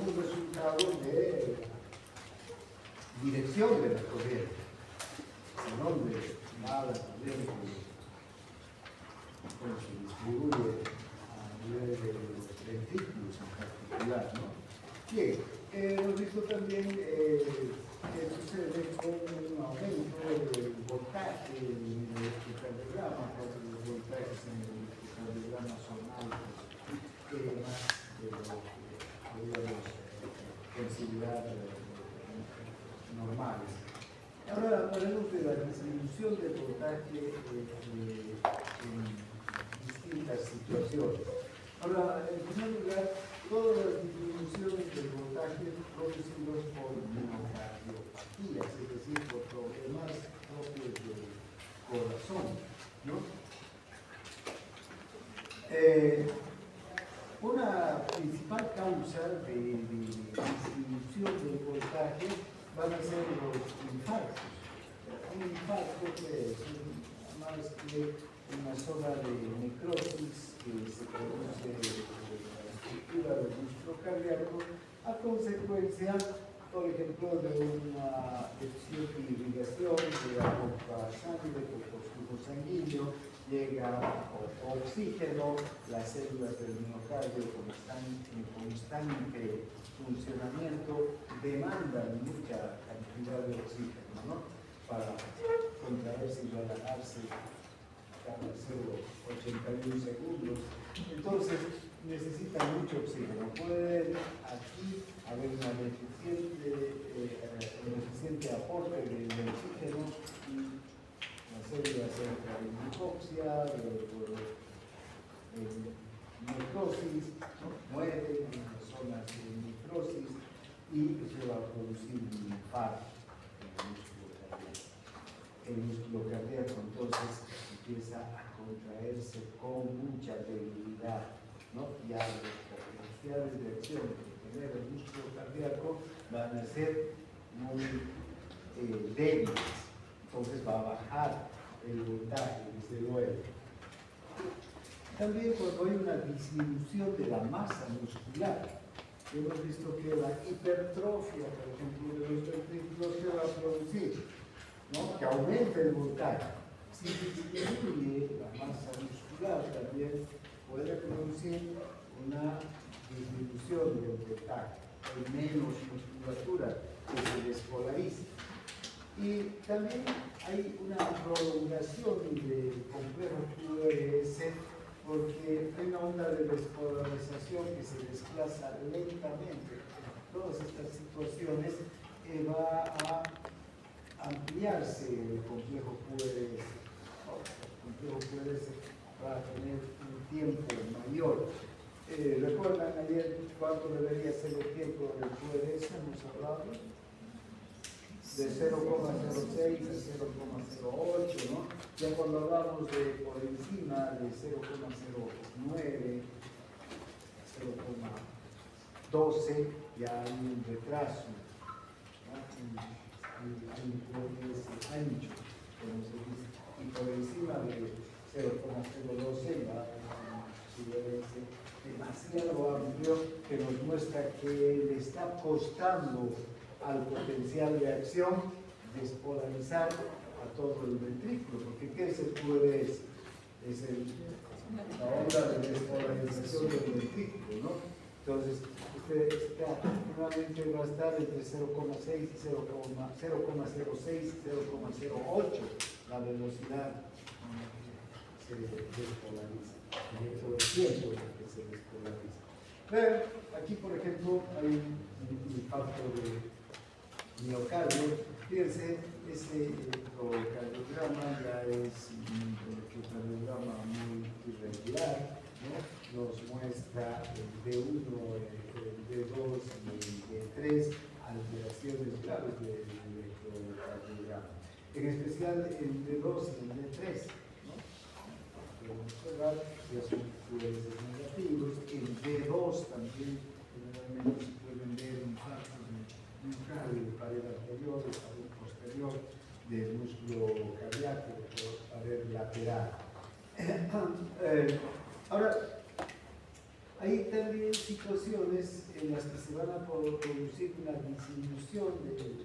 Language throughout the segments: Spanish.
un resultado de dirección de la corriente, en donde va la corriente, cómo se distribuye a nivel de los ventrículos en particular, ¿no? Bien, hemos visto también que sucede con un aumento del voltaje en el electrocardiograma, porque los voltajes en el electrocardiograma son altos, más de lo que podríamos considerar normales. Ahora hablaremos de la distribución del voltaje en distintas situaciones. Ahora, en primer lugar, todas las disminuciones del voltaje producidas por miocardiopatías, es decir, por problemas propios del corazón, ¿no? Una principal causa de disminución del voltaje van a ser los infartos. Un infarto que es más que una zona de necrosis que se produce en la estructura del músculo cardíaco a consecuencia, por ejemplo, de una deficiente irrigación de la pompa sangre, por flujo sanguíneo, llega oxígeno, las células del miocardio como están en constante funcionamiento demandan mucha cantidad de oxígeno, ¿no? Para contraerse y relajarse cada 0,81 segundos. Entonces necesita mucho oxígeno. Puede aquí haber un deficiente aporte de oxígeno y las células entran en hipoxia, necrosis, ¿no? Mueren en las zonas de necrosis y eso va a producir un infarto en el músculo cardíaco. Entonces empieza a contraerse con mucha debilidad, ¿no? Ya las potenciales de acción que genera el músculo cardíaco van a ser muy débiles. Entonces va a bajar el voltaje, desde luego. También cuando hay una disminución de la masa muscular, hemos visto que la hipertrofia, por ejemplo, de los ventrículos se va a producir, ¿no? Que aumente el voltaje. Si disminuye la masa muscular, también puede producir una disminución del voltaje, hay menos musculatura que se despolariza. Y también hay una prolongación del complejo QRS porque hay una onda de despolarización que se desplaza lentamente. En todas estas situaciones va a ampliarse el complejo QRS. El complejo QRS va a tener un tiempo mayor. ¿Recuerdan ayer cuánto debería ser el tiempo del QRS? Hemos hablado de 0,06 a 0,08, ¿no? Ya cuando hablamos de por encima de 0,09, 0,12, ya hay un retraso, ¿no? Hay un QRS ancho, como se dice, y por encima de 0,012 va a un QRS demasiado amplio que nos muestra que le está costando al potencial de acción despolarizar a todo el ventrículo, porque ¿qué es el QRS? Es la onda de despolarización del ventrículo, ¿no? Entonces, usted nuevamente va a estar entre 0,6 y 0,06 y 0,08 la velocidad se despolariza, o el tiempo en que se despolariza. Pero aquí, por ejemplo, hay un impacto de miocardio. Fíjense, ese electrocardiograma ya es un electrocardiograma muy irregular, ¿no? Nos muestra el D1, el D2 y el D3, alteraciones graves del electrocardiograma. En especial el D2 y el D3, ¿no? Podemos observar que son QRS negativos. El D2 también generalmente se pueden ver infartos de pared anterior, de pared posterior, del músculo cardíaco, de pared lateral. Ahora, ahí hay situaciones en las que se van a producir una disminución del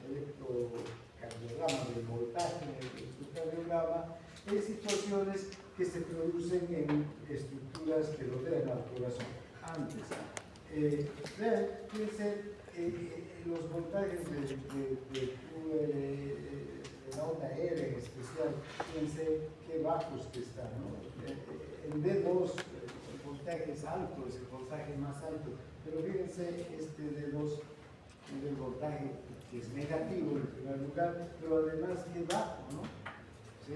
electrocardiograma, del voltaje del electrocardiograma, en situaciones que se producen en estructuras que rodean al corazón. Antes, fíjense, los voltajes de la onda R en especial, fíjense qué bajos que están, ¿no? En D2 el voltaje es alto, es el voltaje más alto, pero fíjense este D2 es el voltaje que es negativo en primer lugar, pero además es bajo, ¿no? ¿Sí?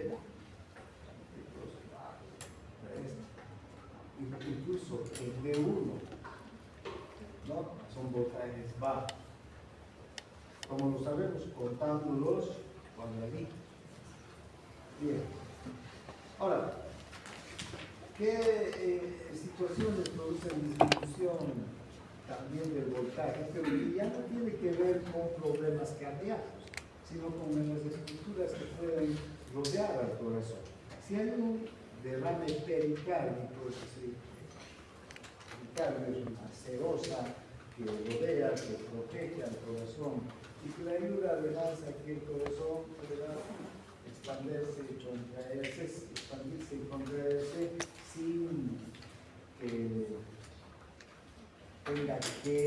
Incluso el D1, ¿no? Son voltajes bajos. Como lo sabemos, contándolos con la vida. Bien. Ahora, ¿qué situaciones producen disminución también del voltaje? Pero ya no tiene que ver con problemas cardíacos, sino con las estructuras que pueden rodear al corazón. Si hay un derrame pericárdico, es decir, el pericardio es una serosa que rodea, que protege al corazón y que le ayuda además a que el corazón pueda expandirse y contraerse sin que tenga que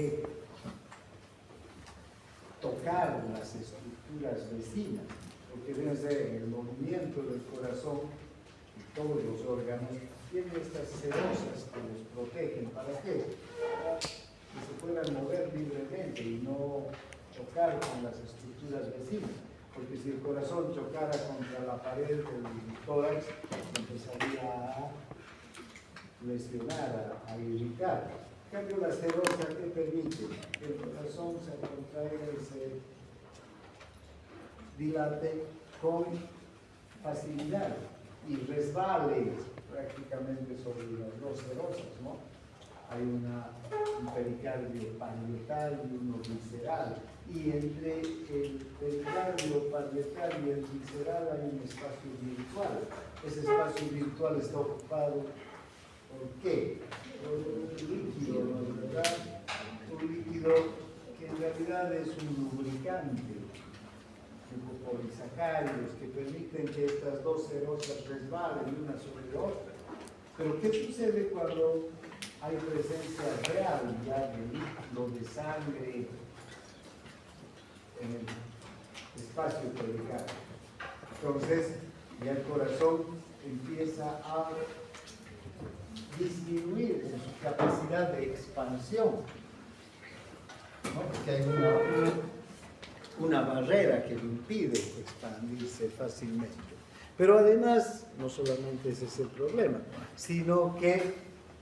tocar las estructuras vecinas, porque fíjense, el movimiento del corazón y todos los órganos tienen estas cerosas que los protegen. ¿Para qué? Para que se puedan mover libremente y no chocar con las estructuras vecinas, porque si el corazón chocara contra la pared del tórax, empezaría a lesionar, a irritar. En cambio, la serosa que permite que el corazón se contraiga y se dilate con facilidad y resbale prácticamente sobre las dos serosas, ¿no? Hay un pericardio parietal y uno visceral, y entre el pericardio parietal y el visceral hay un espacio virtual. Ese espacio virtual está ocupado ¿por qué? Por un líquido, ¿verdad? Un líquido que en realidad es un lubricante, polisacáridos que permiten que estas dos serosas resbalen una sobre la otra. Pero ¿qué sucede cuando hay presencia real ya de líquido, de sangre en el espacio pericardio? Entonces ya el corazón empieza a disminuir en su capacidad de expansión, ¿no? Porque hay una barrera que le impide expandirse fácilmente. Pero además, no solamente ese es el problema, sino que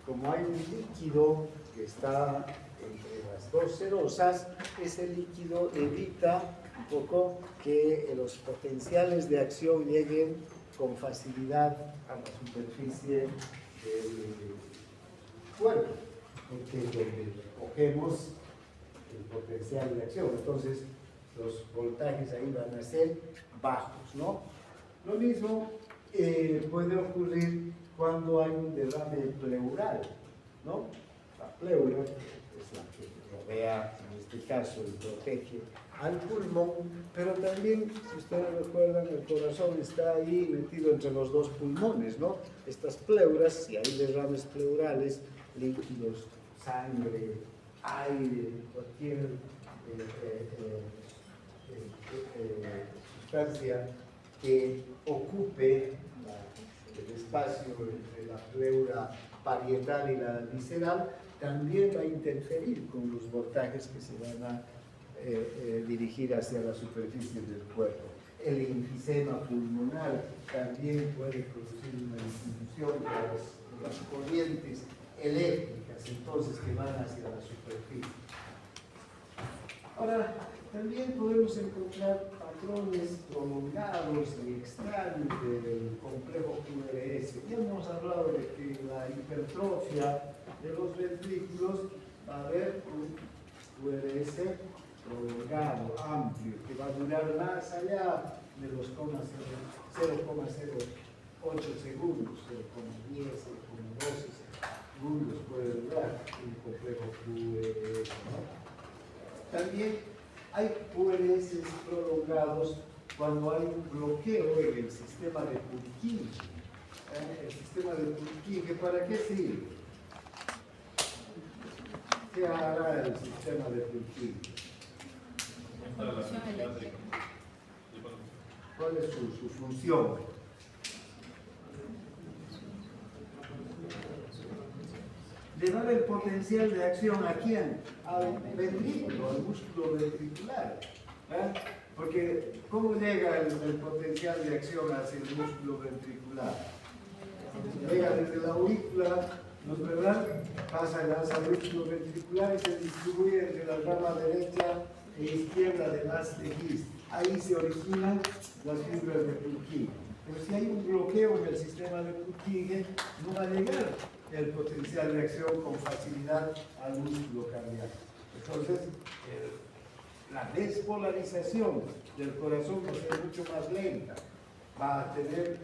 como hay un líquido que está entre las dos serosas, ese líquido evita un poco que los potenciales de acción lleguen con facilidad a la superficie del cuerpo, porque es donde cogemos el potencial de acción. Entonces, los voltajes ahí van a ser bajos, ¿no? Lo mismo puede ocurrir cuando hay un derrame pleural, ¿no? La pleura es la que rodea, en este caso, y protege al pulmón, pero también, si ustedes recuerdan, el corazón está ahí metido entre los dos pulmones, ¿no? Estas pleuras, si hay derrames pleurales, líquidos, sangre, aire, cualquier sustancia que ocupe el espacio entre la pleura parietal y la visceral, también va a interferir con los voltajes que se van a dirigir hacia la superficie del cuerpo. El enfisema pulmonar también puede producir una disminución de las corrientes eléctricas, entonces, que van hacia la superficie. Ahora, también podemos encontrar patrones prolongados y extraños del complejo QRS. Ya hemos hablado de que la hipertrofia de los ventrículos va a haber un QRS prolongado, amplio, que va a durar más allá de los 0,08 segundos, 0,10, 0,12, segundos puede durar un complejo QRS, ¿no? También hay QRS prolongados cuando hay un bloqueo en el sistema de Purkinje. El sistema de Purkinje, ¿para qué sirve? ¿Qué hará el sistema de Purkinje? ¿Cuál es su función? Le da el potencial de acción a quién? Al ventrículo, al músculo ventricular. ¿Eh? Porque, ¿cómo llega el potencial de acción hacia el músculo ventricular? Llega desde la aurícula, ¿no es verdad? Pasa hacia el músculo ventricular y se distribuye entre la rama derecha e izquierda de las tejidos. Ahí se originan las fibras de Purkinje. Pero si hay un bloqueo en el sistema de Purkinje, no va a llegar el potencial de acción con facilidad al músculo cardíaco. Entonces, la despolarización del corazón va a ser mucho más lenta. Va a tener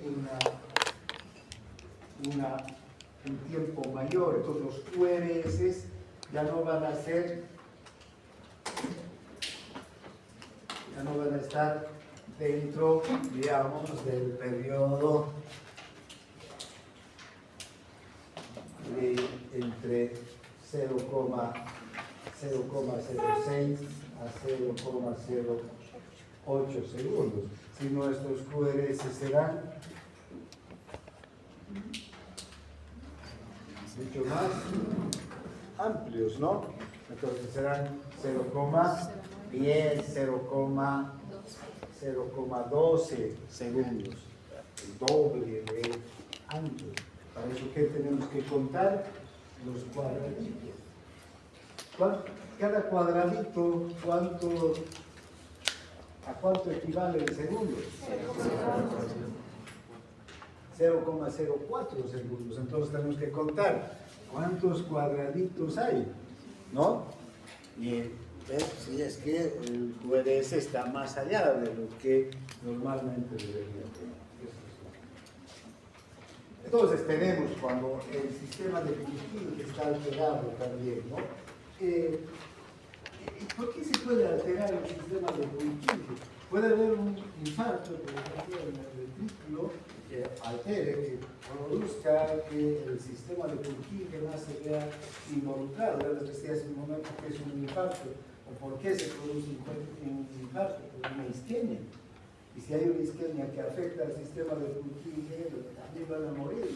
un tiempo mayor. Entonces, los QRS ya no van a estar dentro, digamos, del periodo de entre 0,06 a 0,08 segundos. Si nuestros QRS serán mucho más amplios, ¿no? Entonces serán 0,10, 0,12 segundos, el doble de antes. Para eso, ¿qué tenemos que contar? Los cuadraditos. Cada cuadradito, ¿a cuánto equivale el segundo? 0,04 segundos. Entonces tenemos que contar cuántos cuadraditos hay, ¿no? Y ver si es que el QRS está más allá de lo que normalmente debería tener. Entonces tenemos cuando el sistema de Purkinje está alterado también, ¿no? ¿Por qué se puede alterar el sistema de Purkinje? Puede haber un infarto, por ejemplo, en el ventrículo que altere, que produzca que el sistema de Purkinje más se vea involucrado. Ya les decía hace un momento que es un infarto. ¿O por qué se produce un infarto? Por una isquemia. Y si hay una isquemia que afecta al sistema de Purkinje, también van a morir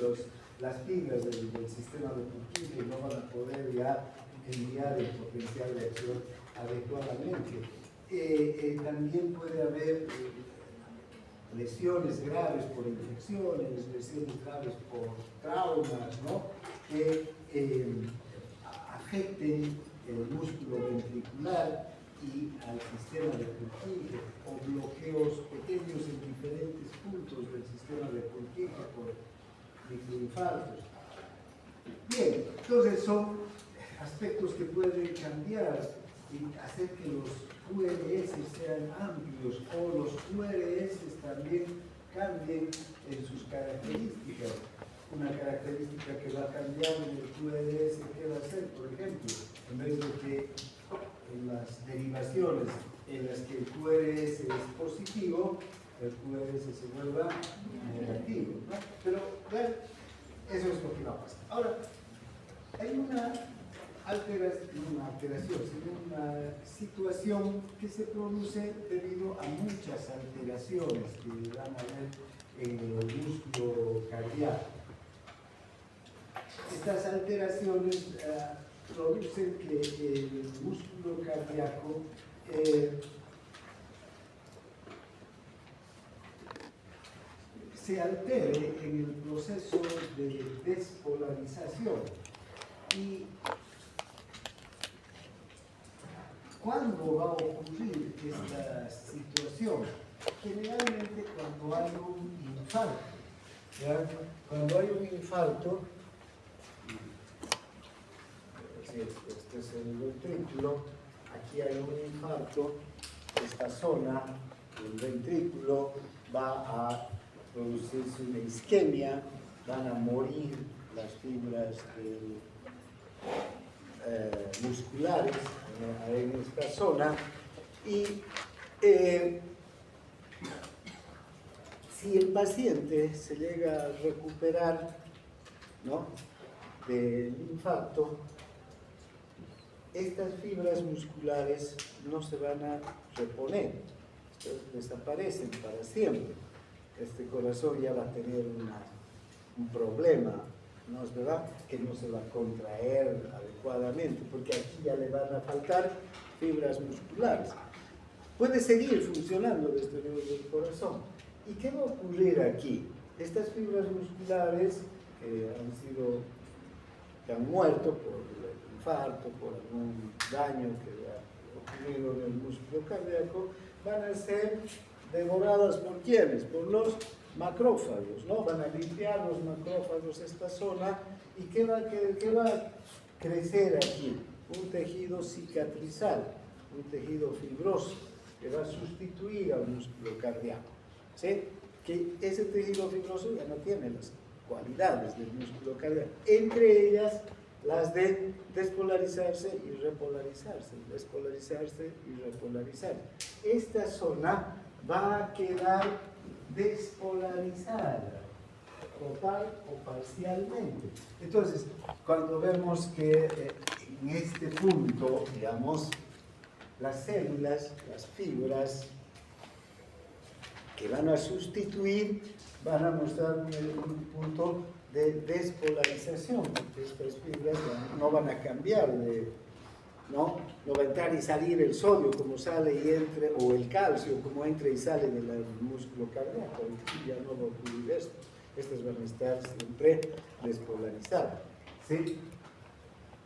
las fibras del sistema de Purkinje y no van a poder ya enviar el potencial de acción adecuadamente. También puede haber lesiones graves por infecciones, lesiones graves por traumas, ¿no? Que afecten el músculo ventricular y al sistema de Purkinje, o bloqueos pequeños en diferentes puntos del sistema de Purkinje por microinfartos. Bien, entonces son aspectos que pueden cambiar y hacer que los QRS sean amplios, o los QRS también cambien en sus características. Una característica que va a cambiar en el QRS, ¿qué va a ser? Por ejemplo, en vez de que en las derivaciones en las que el QRS es positivo, el QRS se vuelva negativo, ¿no? Pero bueno, eso es lo que va a pasar. Ahora, hay una situación que se produce debido a muchas alteraciones que van a haber en el músculo cardíaco. Estas alteraciones producen que el músculo cardíaco se altere en el proceso de despolarización. Y ¿cuándo va a ocurrir esta situación? Generalmente cuando hay un infarto. ¿Ya? Cuando hay un infarto, este es el ventrículo, aquí hay un infarto, esta zona del ventrículo va a producirse una isquemia, van a morir las fibras del musculares en esta zona y si el paciente se llega a recuperar, ¿no?, del infarto, estas fibras musculares no se van a reponer, desaparecen para siempre. Este corazón ya va a tener un problema, ¿no es verdad?, que no se va a contraer adecuadamente, porque aquí ya le van a faltar fibras musculares. Puede seguir funcionando desde el corazón. ¿Y qué va a ocurrir aquí? Estas fibras musculares que han muerto por el infarto, por algún daño que ha ocurrido en el músculo cardíaco, van a ser devoradas ¿por quiénes? Por los macrófagos, ¿no? Van a limpiar los macrófagos esta zona y ¿qué va a crecer aquí? Un tejido cicatrizal, un tejido fibroso que va a sustituir al músculo cardíaco, ¿sí? Que ese tejido fibroso ya no tiene las cualidades del músculo cardíaco, entre ellas las de despolarizarse y repolarizarse, despolarizarse y repolarizarse. Esta zona va a quedar despolarizada, total o parcialmente. Entonces, cuando vemos que en este punto, digamos, las células, las fibras que van a sustituir, van a mostrar un punto de despolarización, porque estas fibras no van a cambiar ¿no? No va a entrar y salir el sodio como sale y entre, o el calcio como entra y sale del músculo cardíaco. Y ya no va a ocurrir esto. Estas van a estar siempre despolarizadas, ¿sí?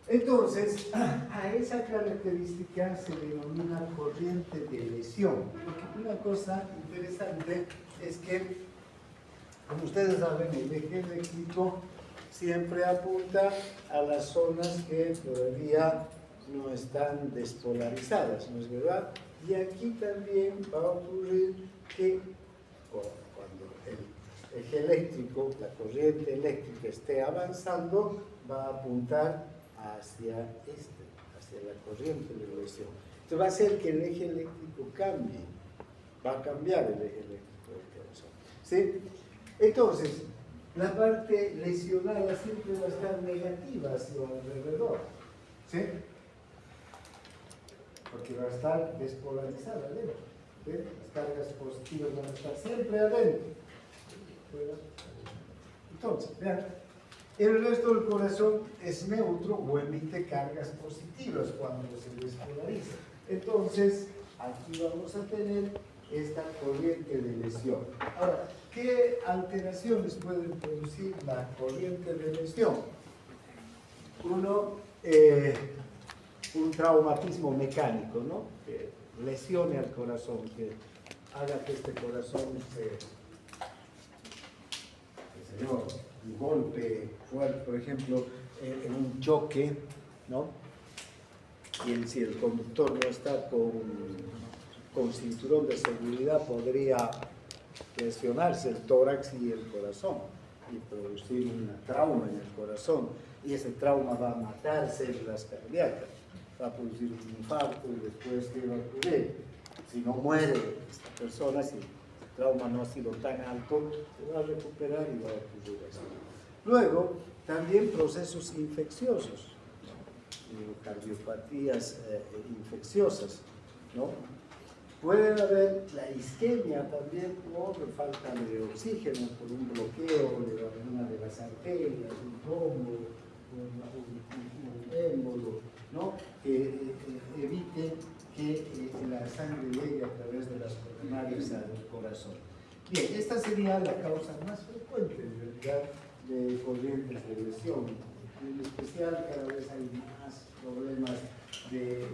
Entonces, a esa característica se denomina corriente de lesión. Porque una cosa interesante es que, como ustedes saben, el eje eléctrico siempre apunta a las zonas que todavía no están despolarizadas, ¿no es verdad? Y aquí también va a ocurrir que cuando el eje eléctrico, la corriente eléctrica esté avanzando, va a apuntar hacia la corriente de lesión. Esto va a hacer que el eje eléctrico cambie, va a cambiar el eje eléctrico del corazón, ¿sí? Entonces, la parte lesionada siempre va a estar negativa hacia alrededor, ¿sí? Porque va a estar despolarizada adentro, ¿sí? Las cargas positivas van a estar siempre adentro. Entonces, vean, el resto del corazón es neutro o emite cargas positivas cuando se despolariza. Entonces, aquí vamos a tener esta corriente de lesión. Ahora, ¿qué alteraciones pueden producir la corriente de lesión? Uno, un traumatismo mecánico, ¿no? Que lesione al corazón, que haga que este corazón un golpe fuerte, por ejemplo, en un choque, ¿no? Y si el conductor no está con cinturón de seguridad, podría lesionarse el tórax y el corazón y producir un trauma en el corazón. Y ese trauma va a matar células cardíacas, va a producir un infarto y después, ¿qué va a ocurrir? Si no muere esta persona, si el trauma no ha sido tan alto, se va a recuperar y va a ocurrir eso. Luego, también procesos infecciosos, cardiopatías infecciosas, ¿no? Puede haber la isquemia también por falta de oxígeno, por un bloqueo de alguna de las arterias, un trombo, un émbolo, ¿no? Que evite que la sangre llegue a través de las coronarias al corazón. Bien, esta sería la causa más frecuente, en realidad, de corrientes de lesión. En especial, cada vez hay más problemas de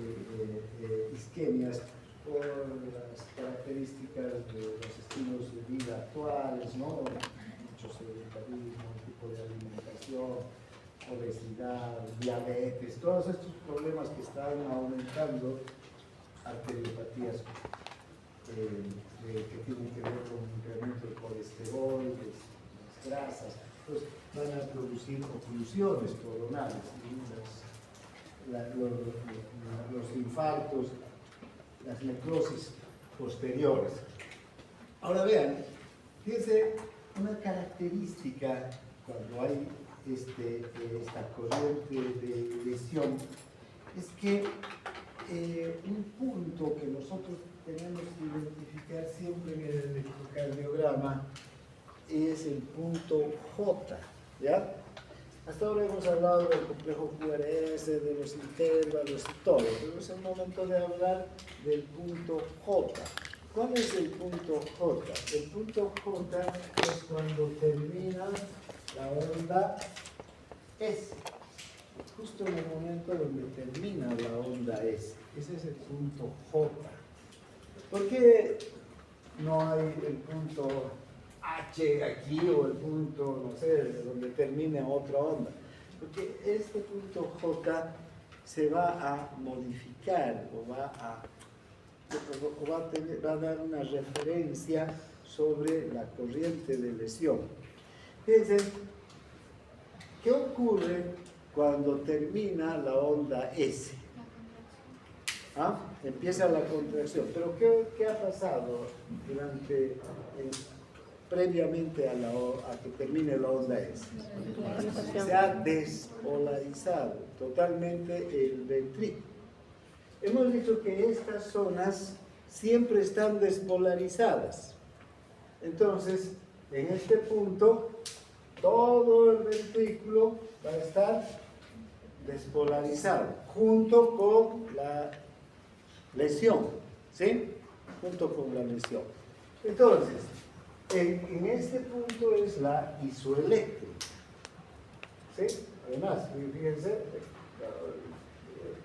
isquemias por las características de los estilos de vida actuales, ¿no? Mucho sedentarismo, tipo de alimentación, obesidad, diabetes, todos estos problemas que están aumentando, arteriopatías que tienen que ver con el incremento del colesterol, de las grasas, pues van a producir oclusiones coronarias y las los infartos, las necrosis posteriores. Ahora vean, fíjense, una característica cuando hay esta corriente de lesión es que un punto que nosotros tenemos que identificar siempre en el electrocardiograma es el punto J, ¿ya? Hasta ahora hemos hablado del complejo QRS, de los intervalos y todo, pero es el momento de hablar del punto J. ¿Cuál es el punto J? El punto J es cuando termina la onda S, justo en el momento donde termina la onda S. Ese es el punto J. ¿Por qué no hay el punto H aquí o el punto, no sé, donde termine otra onda? Porque este punto J se va a modificar o va a dar una referencia sobre la corriente de lesión. Fíjense, ¿qué ocurre cuando termina la onda S? ¿Ah? Empieza la contracción. Pero ¿qué ha pasado previamente a que termine la onda S? Se ha despolarizado totalmente el ventrículo. Hemos dicho que estas zonas siempre están despolarizadas. Entonces, en este punto, todo el ventrículo va a estar despolarizado, junto con la lesión, ¿sí? Junto con la lesión. Entonces, en este punto es la isoeléctrica, ¿sí? Además, fíjense,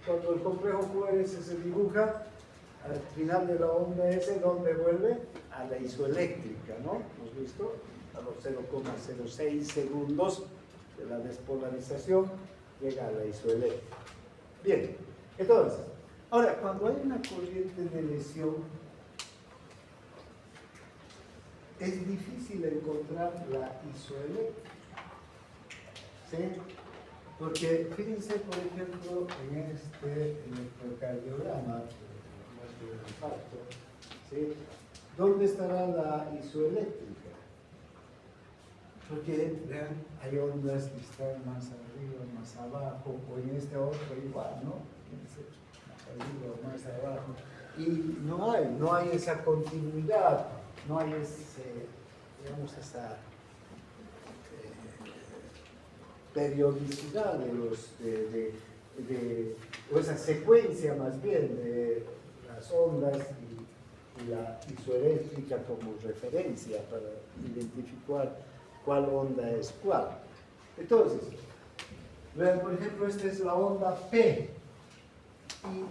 cuando el complejo QRS se dibuja, al final de la onda S, ¿dónde vuelve? A la isoeléctrica, ¿no? ¿Hemos visto? A los 0,06 segundos de la despolarización llega a la isoeléctrica. Bien, entonces, ahora, cuando hay una corriente de lesión, es difícil encontrar la isoeléctrica, ¿sí? Porque fíjense, por ejemplo, en este electrocardiograma, del infarto, ¿sí? ¿Dónde estará la isoeléctrica? Porque, vean, hay ondas que están más arriba, más abajo, o en este otro igual, ¿no? Más arriba, más abajo. Y no hay esa continuidad, no hay digamos, esa periodicidad o esa secuencia más bien de las ondas y la isoeléctrica como referencia para identificar cuál onda es cuál. Entonces, vean, por ejemplo, esta es la onda P. Y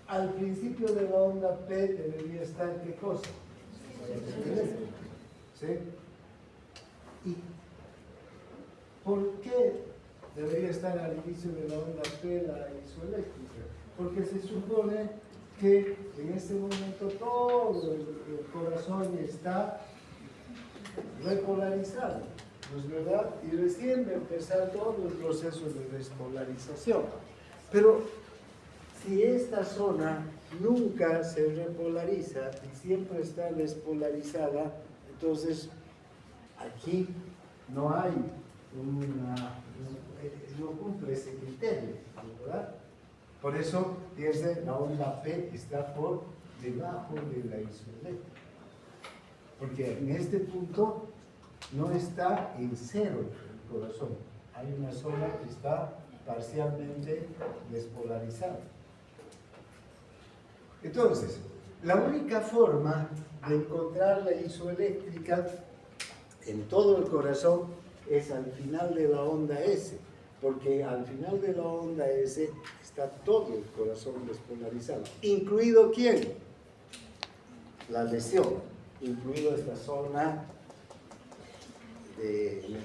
al principio de la onda P debería estar, ¿qué cosa? ¿Sí? ¿Y por qué debería estar al inicio de la onda P la isoeléctrica? Porque se supone que en este momento todo el corazón está repolarizado, ¿no es verdad? Y recién va a empezar todo el proceso de despolarización. Pero si esta zona nunca se repolariza y siempre está despolarizada, entonces aquí no hay no cumple ese criterio, ¿verdad? Por eso, desde la onda P está por debajo de la isoeléctrica. Porque en este punto no está en cero el corazón. Hay una zona que está parcialmente despolarizada. Entonces, la única forma de encontrar la isoeléctrica en todo el corazón es al final de la onda S, porque al final de la onda S está todo el corazón despolarizado. ¿Incluido quién? La lesión, incluido esta zona de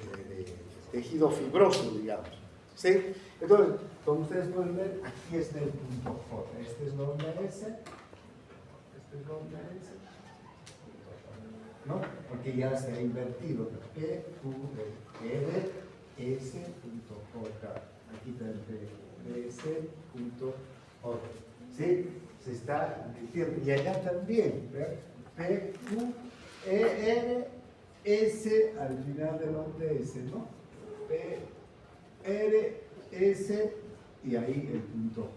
tejido fibroso, digamos. ¿Sí? Entonces, como ustedes pueden ver, aquí está el punto J. Esta es la onda S. Esta es la onda S. ¿No? Porque ya se ha invertido. P, Q, R, S, punto J. Aquí está el P. de ese punto J. ¿Sí? Se está invirtiendo. Y allá también, ¿verdad? P, Q, E, R, S al final de donde S, ¿no? P, R, S y ahí el punto J.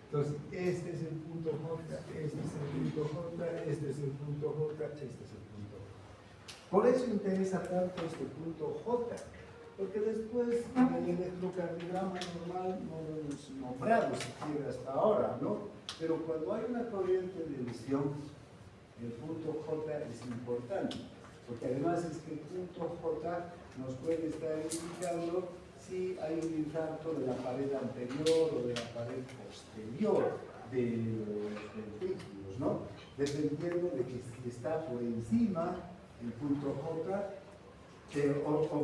Entonces, este es el punto J, este es el punto J, este es el punto J, este es el punto J. Por eso interesa tanto este punto J, porque después en el electrocardiograma normal no lo hemos nombrado siquiera hasta ahora, ¿no? Pero cuando hay una corriente de emisión, el punto J es importante, porque además es que el punto J nos puede estar indicando si hay un infarto de la pared anterior o de la pared posterior de los ventrículos, ¿no? Dependiendo de que si está por encima el punto J,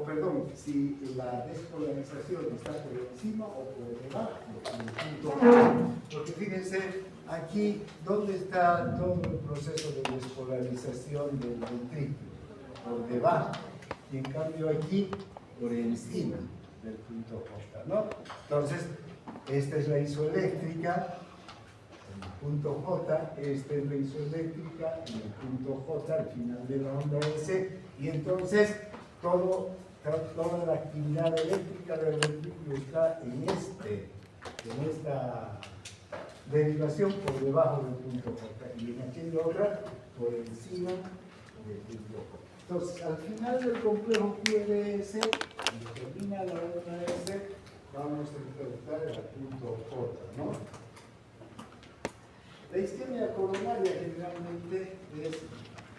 perdón, si la despolarización está por encima o por debajo del punto J. Porque fíjense, aquí, ¿dónde está todo el proceso de despolarización del ventrículo? Por debajo. Y en cambio aquí, por encima del punto J, ¿no? Entonces, esta es la isoeléctrica, en el punto J, esta es la isoeléctrica, en el punto J, al final de la onda S, y entonces toda la actividad eléctrica del ventrículo está en esta derivación por debajo del punto J, y en aquella otra por encima del punto J. Entonces, al final del complejo QRS, cuando termina la onda S, vamos a interpretar el punto J, ¿no? La isquemia coronaria generalmente es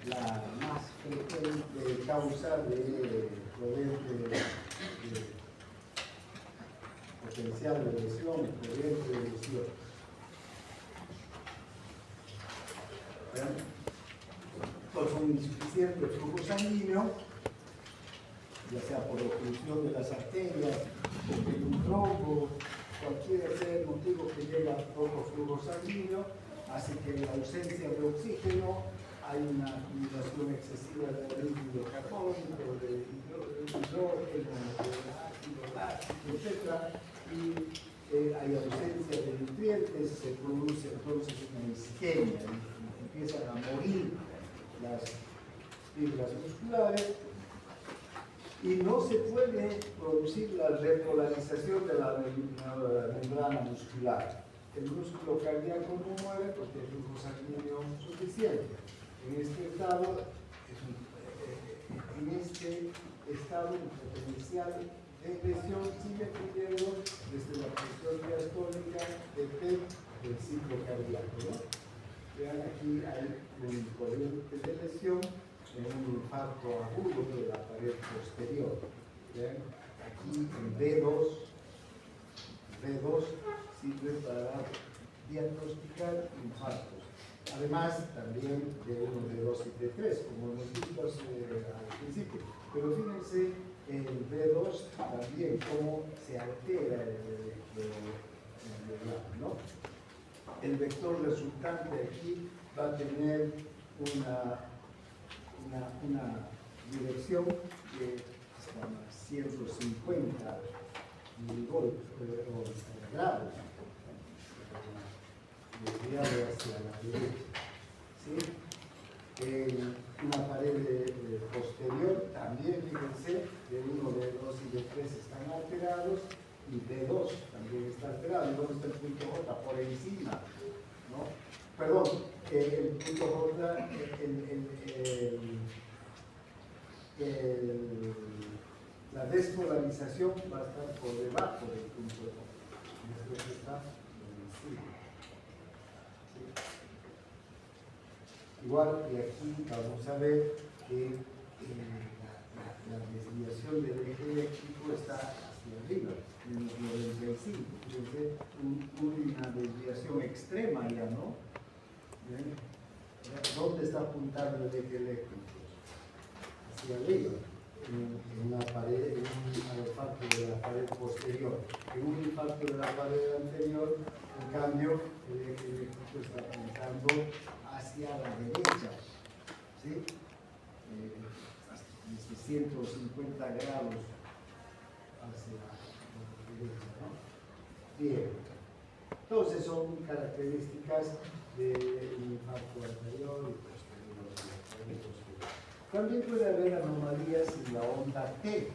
la más frecuente causa de potencial de lesión, corriente de lesión. Con insuficiente flujo sanguíneo, ya sea por oclusión de las arterias, porque un trombo, cualquiera sea el motivo que llega a poco flujo sanguíneo, hace que en la ausencia de oxígeno hay una acumulación excesiva de anhídrido carbónico, de hidrógeno, de ácido láctico, etc. Y hay ausencia de nutrientes, se produce entonces una isquemia, empiezan a morir las fibras musculares y no se puede producir la repolarización de la membrana muscular. El músculo cardíaco no muere porque hay flujo sanguíneo suficiente. En este estado, el potencial de lesión sigue fluyendo desde la presión diastólica del ciclo cardíaco, ¿no? Vean, aquí hay un corriente de lesión en un infarto agudo de la pared posterior. Vean, aquí el B2 sirve para diagnosticar infartos. Además, también de 1, D2 y D3, como hemos visto al principio. Pero fíjense, el B2 también, cómo se altera el ¿no? El vector resultante aquí va a tener una dirección de hasta 150 grados, desviado hacia la derecha. ¿Sí? Una pared posterior también, fíjense, D1, D2 y D3 están alterados y D2 también está alterado. ¿Y dónde está el punto J? Por encima, ¿no? Perdón, el punto J, la despolarización va a estar por debajo del punto J. Después está por encima. ¿Sí? Igual que aquí vamos a ver que la desviación del eje eléctrico está hacia arriba, en el 95. Entonces, una desviación extrema ya, ¿no? ¿Bien? ¿Dónde está apuntando el eje eléctrico? Hacia arriba, en una pared, en un infarto de la pared posterior. En un infarto de la pared anterior, en cambio, el eje eléctrico está apuntando hacia la derecha, ¿sí? Desde 150 grados hacia la derecha, ¿no? pierna. Entonces son características del infarto anterior y posterior. También puede haber anomalías en la onda T.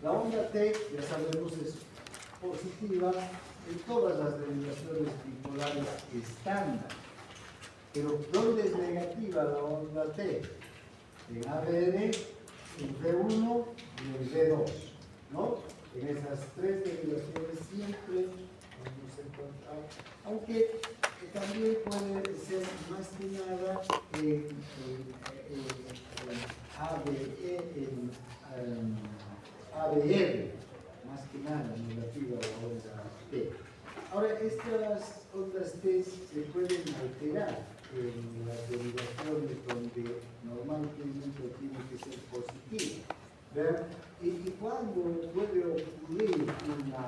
La onda T, ya sabemos, es positiva en todas las derivaciones bipolares estándar. Pero ¿dónde es negativa la onda T? En ABN, en V1 y en V2, ¿no? En esas tres derivaciones siempre vamos a encontrar, aunque también puede ser más que nada en ABR, más que nada negativa la onda T. Ahora, estas ondas T se pueden alterar en las derivaciones donde normalmente tiene que ser positiva. ¿Ver? Y cuando puede ocurrir una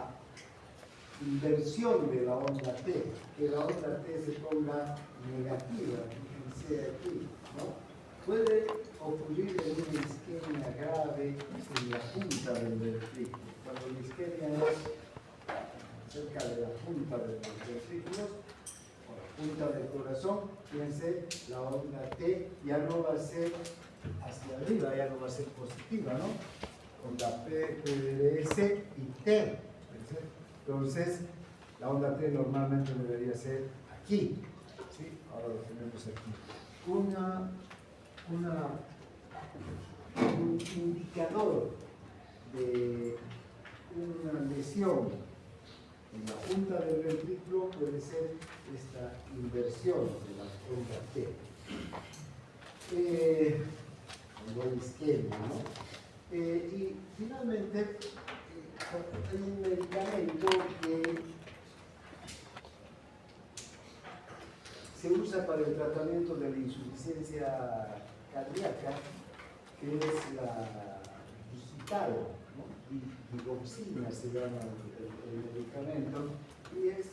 inversión de la onda T, que la onda T se ponga negativa, fíjense aquí, ¿no? Puede ocurrir en una isquemia grave en la punta del ventrículo. Cuando la isquemia es cerca de la punta de los ventrículos, o la punta del corazón, fíjense, la onda T ya no va a ser hacia arriba, ya no va a ser positiva, ¿no? Onda P, PDS y T. Entonces, la onda T normalmente debería ser aquí. ¿Sí? Ahora lo tenemos aquí. Un indicador de una lesión en la punta del ventrículo puede ser esta inversión de la onda T. Buen esquema, ¿no? Y finalmente hay un medicamento que se usa para el tratamiento de la insuficiencia cardíaca, que es la digital, ¿no? Digoxina se llama el medicamento, y es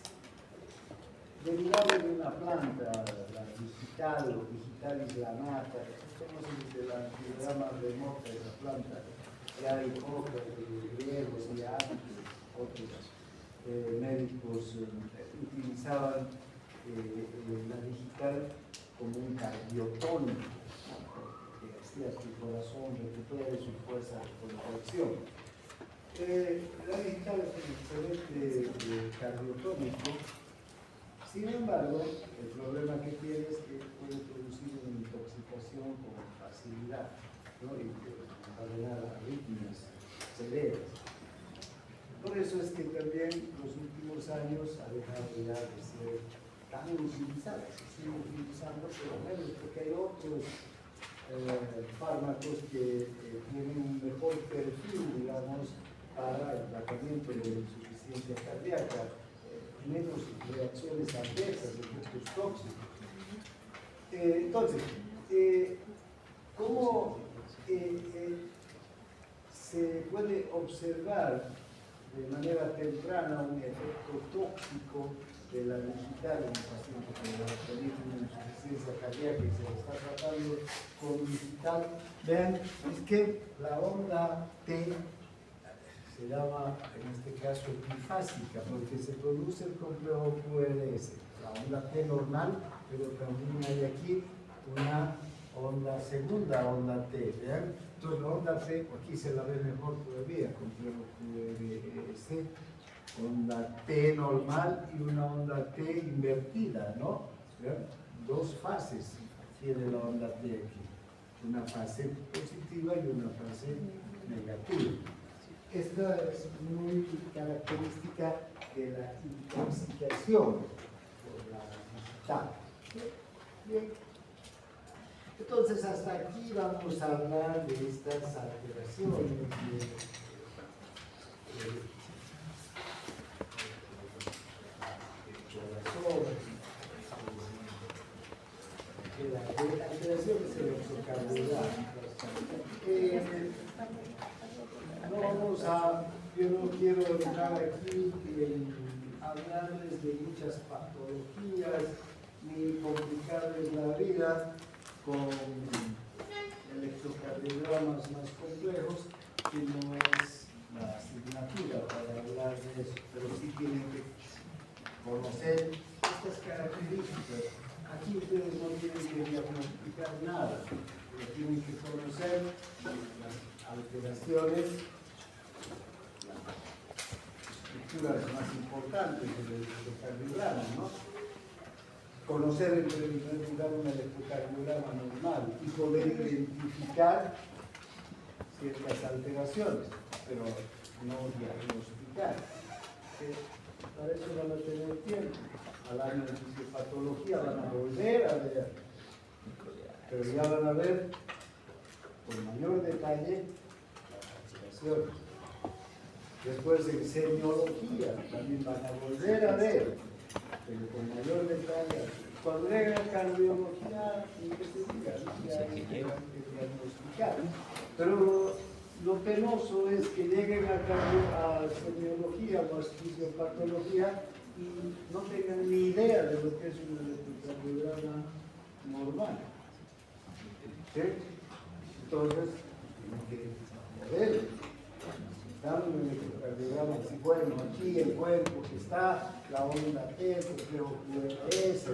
derivado de una planta, la digital o digitalis lanata. Conocemos de la antigüedad más remota de esa planta. Ya hay otros griegos y antes, otros médicos utilizaban la digital como un cardiotónico, que hacía que el corazón recupere su fuerza de contracción. La digital es un excelente cardiotónico. Sin embargo, el problema que tiene es que puede producir una intoxicación con facilidad, ¿no? Y encadenar arritmias severas. Por eso es que también en los últimos años ha dejado ya de ser tan utilizada. Se sigue utilizando, pero menos porque hay otros fármacos que tienen un mejor perfil, digamos, para el tratamiento de la insuficiencia cardíaca. Menos reacciones adversas, efectos tóxicos. Entonces, ¿cómo se puede observar de manera temprana un efecto tóxico de la digital en un paciente que tiene una insuficiencia cardíaca y se lo está tratando con digital? Vean, es que la onda T se llama, en este caso, bifásica, porque se produce el complejo QRS, la onda T normal, pero también hay aquí una onda, segunda onda T, ¿vean? Entonces la onda T, aquí se la ve mejor todavía, complejo QRS, onda T normal y una onda T invertida, ¿no? ¿Vean? Dos fases tiene la onda T aquí, una fase positiva y una fase negativa. Esta es muy característica de la intoxicación por la digital. Bien. Entonces, hasta aquí vamos a hablar de estas alteraciones de alteraciones electrocardiográficas. No vamos a, yo no quiero entrar aquí en hablarles de muchas patologías ni complicarles la vida con electrocardiogramas más complejos, que no es la asignatura para hablar de eso, pero conocer estas características. Aquí ustedes no tienen que diagnosticar nada, pero tienen que conocer las alteraciones, las estructuras más importantes del electrocardiograma, ¿no? Conocer en primer lugar un electrocardiograma normal y poder identificar ciertas alteraciones, pero no diagnosticar. Para eso van a tener tiempo. Al año de fisiopatología van a volver a ver, pero ya van a ver con mayor detalle las alteraciones. Después en semiología también van a volver a ver, pero con mayor detalle. Cuando lleguen a cardiología, ni que se diga, ya hay que diagnosticar. Pero lo penoso es que lleguen a semiología o a fisiopatología y no tengan ni idea de lo que es un electrocardiograma normal. ¿Sí? Entonces, tienen que moverlo. Dando un electrocardiograma, si bueno, aquí el cuerpo que está, la onda S, creo que es,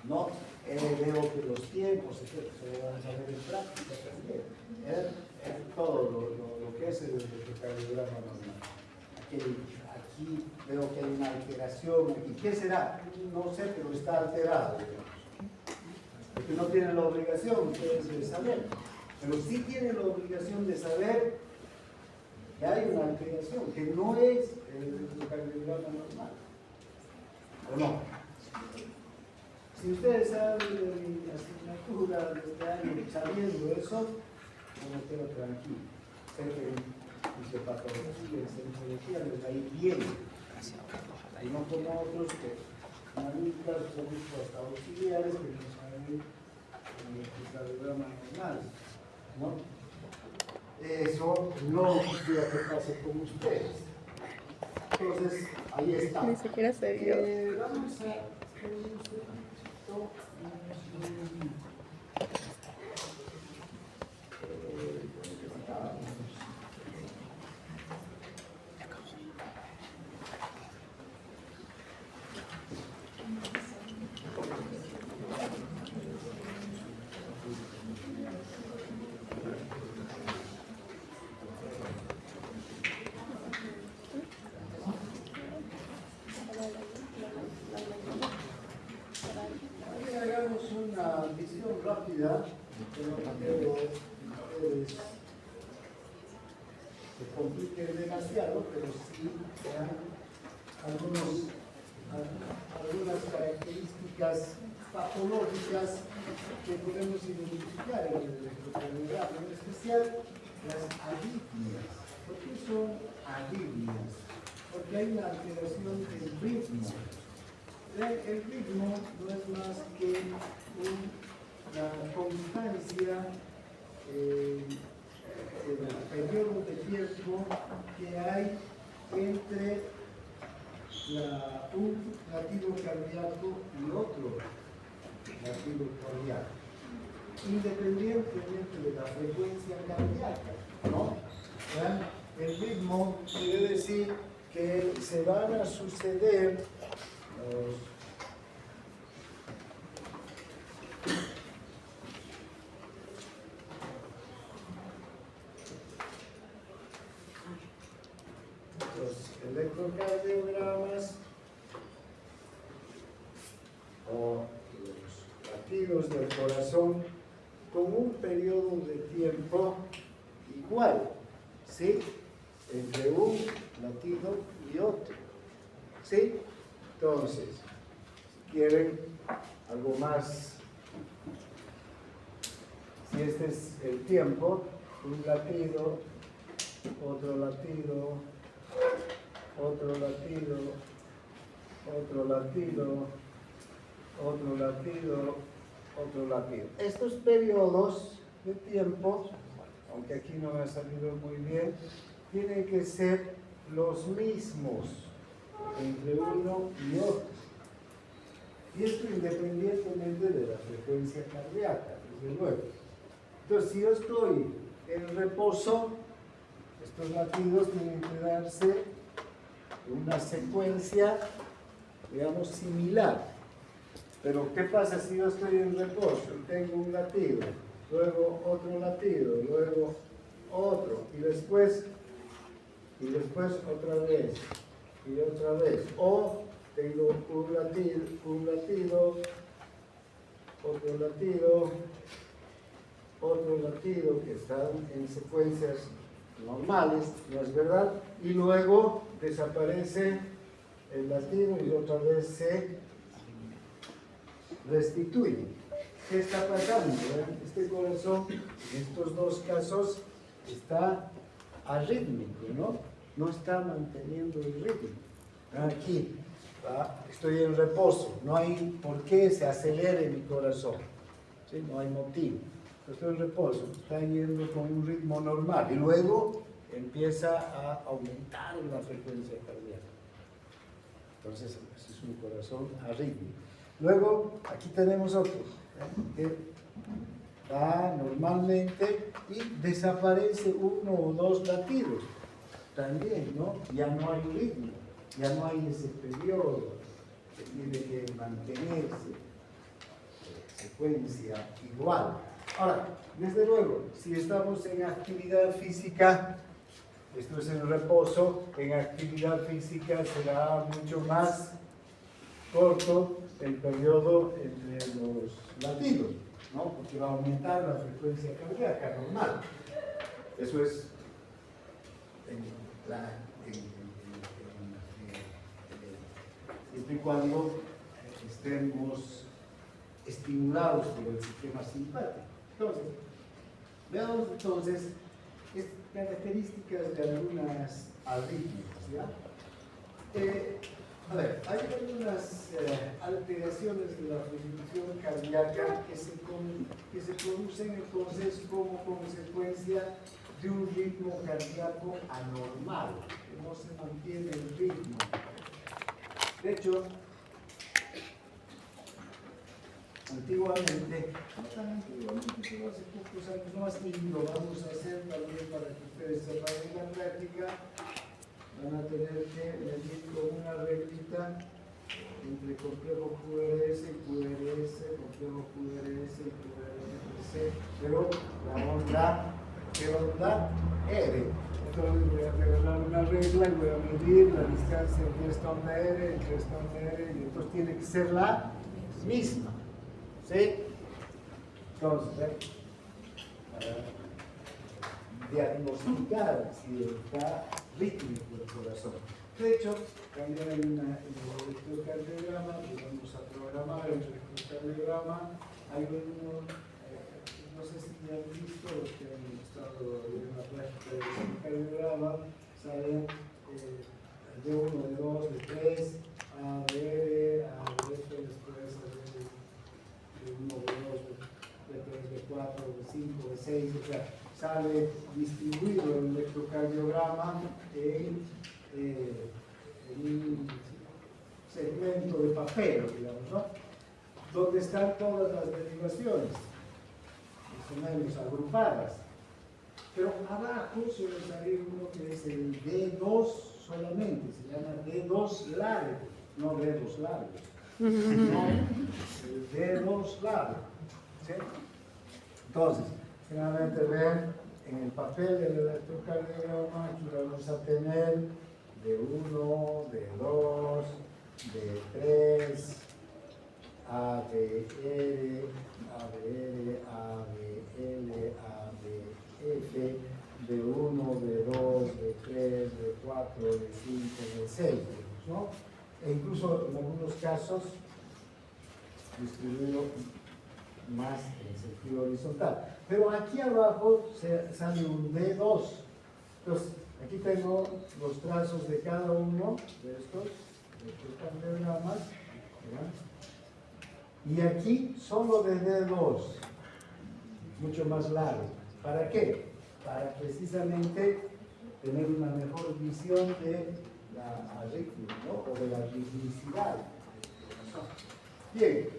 no, veo que los tiempos, se van a ver en práctica también. Es todo lo que es el electrocardiograma normal. Aquí veo que hay una alteración. ¿Y qué será? No sé, pero está alterado. Porque no tienen la obligación ustedes de saber. Pero sí tienen la obligación de saber que hay una alteración, que no es el electrocardiograma normal. ¿O no? Si ustedes saben de mi asignatura de este año, sabiendo eso, yo me quedo tranquilo. Sé que en fisiopatología, en semiología les va a ir bien. Y no como otros que analistas son hasta auxiliares que no saben el electrocardiograma normal, ¿no? Eso no quisiera que pase con ustedes. Entonces, ahí está. Ni siquiera se vio. Vamos a... Hagamos una visión rápida, pero no quiero que ustedes se compliquen demasiado, pero sí vean algunas características patológicas que podemos identificar en el electrocardiograma, en especial las arritmias. ¿Por qué son arritmias? Porque hay una alteración del ritmo. El ritmo no es más que la constancia del periodo de tiempo que hay entre un latido cardíaco y otro latido cardíaco, independientemente de la frecuencia cardíaca, ¿no? ¿Vean? El ritmo quiere decir que se van a suceder los electrocardiogramas o los latidos del corazón con un periodo de tiempo igual, ¿sí? Entre un latido y otro, ¿sí? Entonces, si quieren algo más, si este es el tiempo, un latido, otro latido, otro latido, otro latido, otro latido, otro latido. Estos periodos de tiempo, aunque aquí no me ha salido muy bien, tienen que ser los mismos entre uno y otro. Y esto independientemente de la frecuencia cardíaca, desde luego. Entonces, si yo estoy en reposo, estos latidos tienen que darse en una secuencia digamos, similar. Pero, ¿qué pasa si yo estoy en reposo? Tengo un latido, luego otro latido, luego otro, y después otra vez, y otra vez. O tengo un latido, otro latido, que están en secuencias normales, ¿no es verdad? Y luego desaparece el latido y otra vez se restituye. ¿Qué está pasando? Este corazón, en estos dos casos, está arrítmico, ¿no? No está manteniendo el ritmo. Aquí, estoy en reposo, no hay por qué se acelere mi corazón, ¿sí? No hay motivo. Estoy en reposo, está yendo con un ritmo normal y luego empieza a aumentar la frecuencia cardíaca. Entonces, es un corazón arrítmico. Luego, aquí tenemos otro, que va normalmente y desaparece uno o dos latidos. También, ¿no? Ya no hay ritmo, ya no hay ese periodo que tiene que mantenerse, secuencia igual. Ahora, desde luego, si estamos en actividad física, esto es en reposo, en actividad física será mucho más corto el periodo entre los latidos, ¿no? Porque va a aumentar la frecuencia cardíaca normal. Eso es siempre y cuando estemos estimulados por el sistema simpático. Entonces, veamos entonces características de algunas arritmias, ¿ya? A ver, hay algunas alteraciones de la función cardíaca que se producen entonces como consecuencia de un ritmo cardíaco anormal, que no se mantiene el ritmo. De hecho, antiguamente, no tan antiguamente, pero hace pocos años, no así lo vamos a hacer también para que ustedes sepan en la práctica. Van a tener que medir con una reglita entre complejo QRS y QRS, complejo QRS y QRS, pero la onda, ¿qué onda? R. Entonces voy a revelar una regla y voy a medir la distancia entre esta onda R, entre esta onda R, y entonces tiene que ser la misma. ¿Sí? Entonces, para diagnosticar si está rítmico el corazón. De hecho, también hay un electrocardiograma, que vamos a programar el electrocardiograma. Hay uno, no sé si ya han visto los que han estado en la práctica del electrocardiograma, salen de 1, de 2, de 3, A, B, A, B, después de 1, de 2, de 3, de 4, de 5, de 6, o sea, sale distribuido el electrocardiograma en un segmento de papel, digamos, ¿no? Donde están todas las derivaciones, más o menos agrupadas. Pero abajo suele salir uno que es el D2 solamente, se llama D2 largo, no dedos largos, sino el D2 largo. ¿Sí? Entonces, finalmente ven en el papel del electrocardiograma, aquí vamos a tener de 1, de 2, de 3, ABR, ABR, ABL, ABF, de 1, de 2, de 3, de 4, de 5, de 6, ¿no? E incluso en algunos casos distribuido más en sentido horizontal. Pero aquí abajo sale un D2. Entonces, aquí tengo los trazos de cada uno de estos cardiogramas. Y aquí solo de D2, mucho más largo. ¿Para qué? Para precisamente tener una mejor visión de la arritmia, ¿no? O de la ritmicidad. Bien.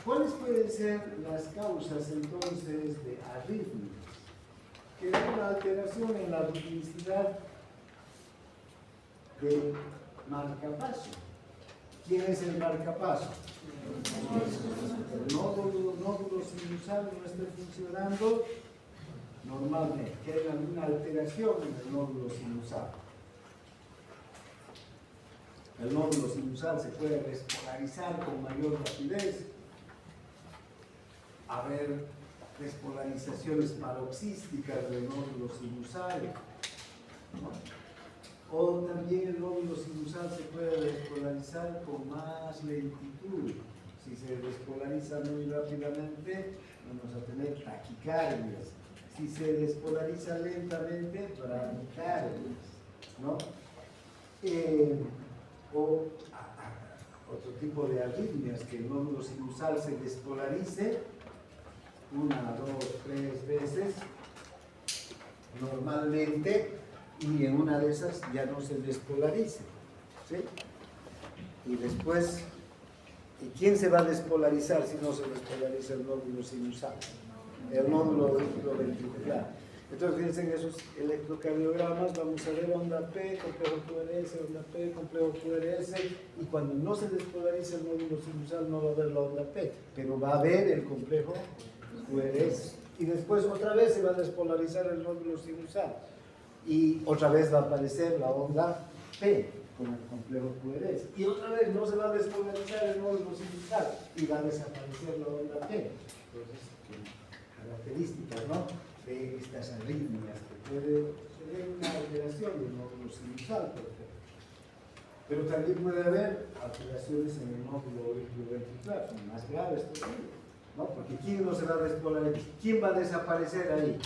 ¿Cuáles pueden ser las causas entonces de arritmias? Que hay una alteración en la ritmicidad de marcapaso. ¿Quién es el marcapaso? El nódulo sinusal no está funcionando normalmente, que hay alguna alteración en el nódulo sinusal. El nódulo sinusal se puede despolarizar con mayor rapidez, haber despolarizaciones paroxísticas del nódulo sinusal, ¿no? O también el nódulo sinusal se puede despolarizar con más lentitud. Si se despolariza muy rápidamente, vamos a tener taquicardias. Si se despolariza lentamente, bradicardias, ¿no? O otro tipo de arritmias, que el nódulo sinusal se despolarice 1, 2, 3 veces normalmente, y en una de esas ya no se despolarice, ¿sí? Y después, ¿y quién se va a despolarizar si no se despolariza el nódulo sinusal? El nódulo ventricular. Entonces, fíjense en esos electrocardiogramas, vamos a ver onda P, complejo QRS, onda P, complejo QRS, y cuando no se despolariza el nódulo sinusal no va a haber la onda P, pero va a haber el complejo QRS. Y después otra vez se va a despolarizar el nódulo sinusal, y otra vez va a aparecer la onda P con el complejo QRS. Y otra vez no se va a despolarizar el nódulo sinusal y va a desaparecer la onda P. Entonces, características, ¿no?, de estas arritmias, que puede tener una alteración del nódulo sinusal, por ejemplo. Pero también puede haber alteraciones en el nódulo ventricular, son más graves todavía, ¿no? Porque ¿quién no se va a despolarizar? ¿Quién va a desaparecer ahí?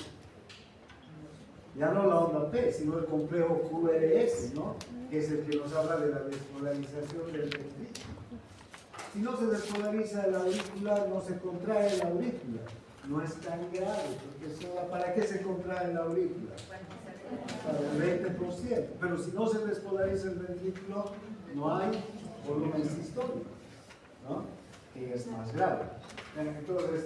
Ya no la onda P, sino el complejo QRS, ¿no?, que es el que nos habla de la despolarización del ventrículo. Si no se despolariza el auricular, no se contrae la aurícula. No es tan grave, porque ¿para qué se contrae la aurícula? Para el 20%. Pero si no se despolariza el ventrículo, no hay volumen sistólico, ¿no?, que es más grave. Entonces,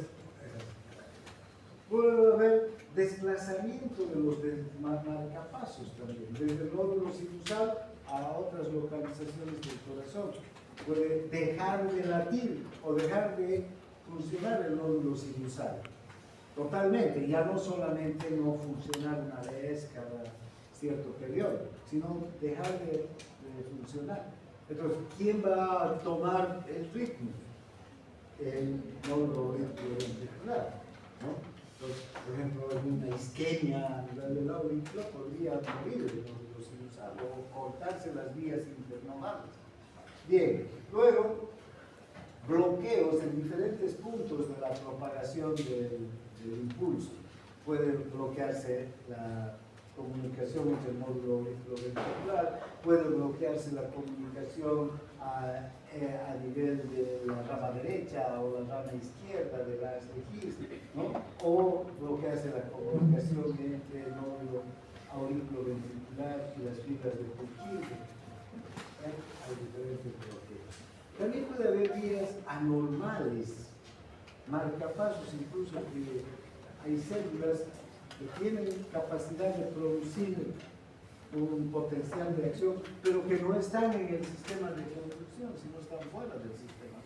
puede haber desplazamiento de los marcapasos también, desde el nódulo sinusal a otras localizaciones del corazón. Puede dejar de latir o dejar de funcionar el nódulo sinusal totalmente, ya no solamente no funcionar una vez cada cierto periodo, sino dejar de funcionar. Entonces, ¿quién va a tomar el ritmo? El nódulo ventricular, ¿no? Entonces, por ejemplo, en una isquemia a nivel de la aurícula podría morir el nódulo sinusal o cortarse las vías internomales. Bien, luego, bloqueos en diferentes puntos de la propagación del impulso. Puede bloquearse la comunicación entre el nódulo ventricular, puede bloquearse la comunicación a nivel de la rama derecha o la rama izquierda de las His, ¿no?, o bloquearse la comunicación entre el nódulo auriculoventricular y las fibras de Purkinje. Hay diferentes bloqueos. También puede haber vías anormales, marcapasos, incluso que hay células que tienen capacidad de producir un potencial de acción, pero que no están en el sistema de construcción, sino están fuera del sistema.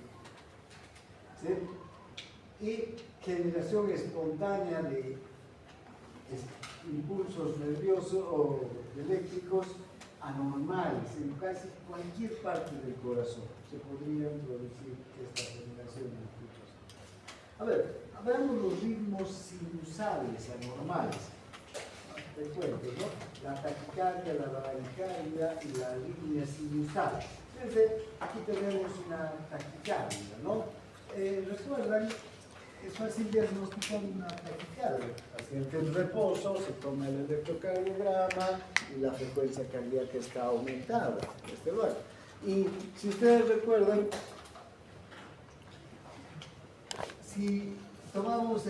¿Sí? Y generación espontánea de impulsos nerviosos o eléctricos anormales en casi cualquier parte del corazón. Se podrían producir esta generación de impulsos. A ver, veamos los ritmos sinusales anormales. Te cuento, ¿no? La taquicardia, la bradicardia y la arritmia sinusal. Fíjense, aquí tenemos una taquicardia, ¿no? Recuerdan, es fácil diagnosticar una taquicardia. Paciente en reposo, se toma el electrocardiograma y la frecuencia cardíaca está aumentada, desde luego. Y si ustedes recuerdan, si tomamos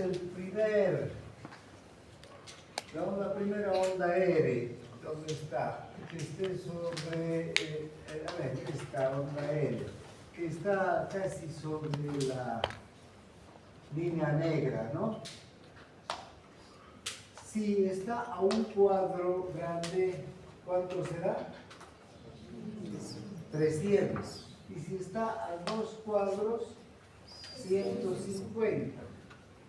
la primera onda R, ¿dónde está? Que esté sobre, esta onda R, que está casi sobre la línea negra, ¿no? Si está a un cuadro grande, ¿cuánto será? 300. Y si está a 2 cuadros, 150.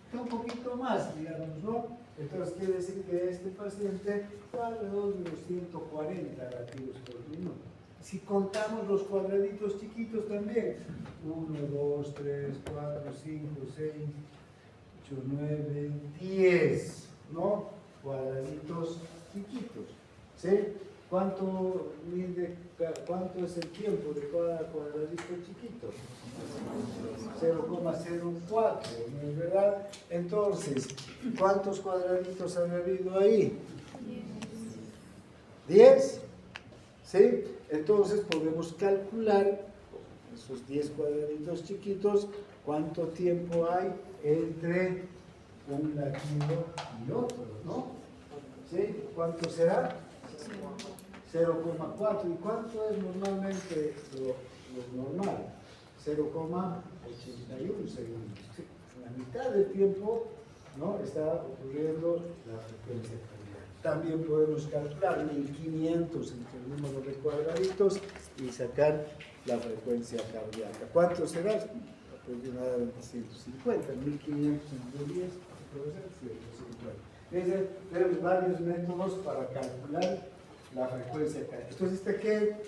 Está un poquito más, digamos, ¿no? Entonces quiere decir que este paciente está alrededor de los 140 latidos por minuto. Si contamos los cuadraditos chiquitos también, 1, 2, 3, 4, 5, 6, 8, 9, 10, ¿no? Cuadraditos chiquitos, ¿sí? ¿Cuánto es el tiempo de cada cuadradito chiquito? 0,04, ¿no es verdad? Entonces, ¿cuántos cuadraditos han habido ahí? 10. ¿Sí? Entonces podemos calcular esos 10 cuadraditos chiquitos, cuánto tiempo hay entre un latido y otro, ¿no? ¿Sí? ¿Cuánto será? 0,4. ¿Y cuánto es normalmente lo normal? 0,81 segundos. Sí, la mitad del tiempo, ¿no? Está ocurriendo la frecuencia cardíaca. También podemos calcular 1500 entre el número de cuadraditos y sacar la frecuencia cardíaca. ¿Cuánto será? Aproximadamente 150. 1500 entre 10, 150. Tenemos varios métodos para calcular la frecuencia cardíaca. Entonces,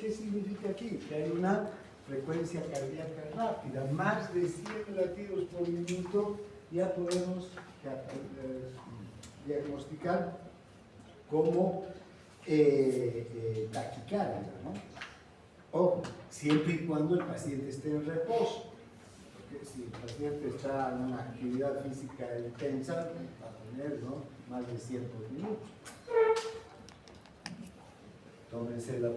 ¿qué significa aquí? Que hay una frecuencia cardíaca rápida, más de 100 latidos por minuto, ya podemos diagnosticar como taquicardia, ¿no? O siempre y cuando el paciente esté en reposo, porque si el paciente está en una actividad física intensa, va a tener, ¿no?, más de 100 por minuto. Tómense la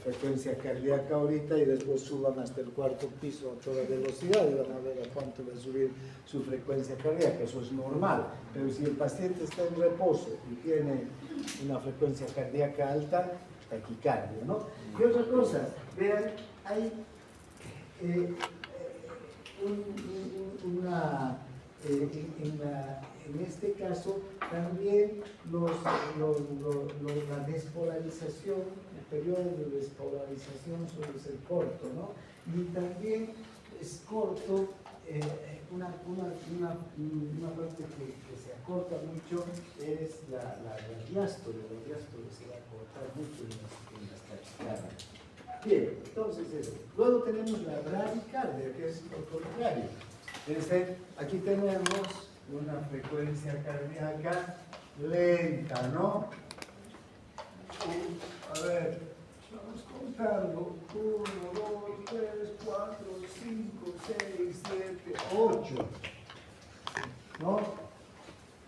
frecuencia cardíaca ahorita y después suban hasta el cuarto piso a toda velocidad y van a ver a cuánto va a subir su frecuencia cardíaca. Eso es normal. Pero si el paciente está en reposo y tiene una frecuencia cardíaca alta, taquicardia, ¿no? Y otra cosa, vean, hay en este caso también la despolarización, el periodo de despolarización suele ser corto, ¿no? Y también es corto, una parte que se acorta mucho es la diástole. La diástole se va a cortar mucho en las taquicardias. Bien, entonces eso. Luego tenemos la bradicardia, que es lo contrario. Aquí tenemos una frecuencia cardíaca lenta, ¿no? A ver, vamos contando. 1, 2, 3, 4, 5, 6, 7, 8. ¿No?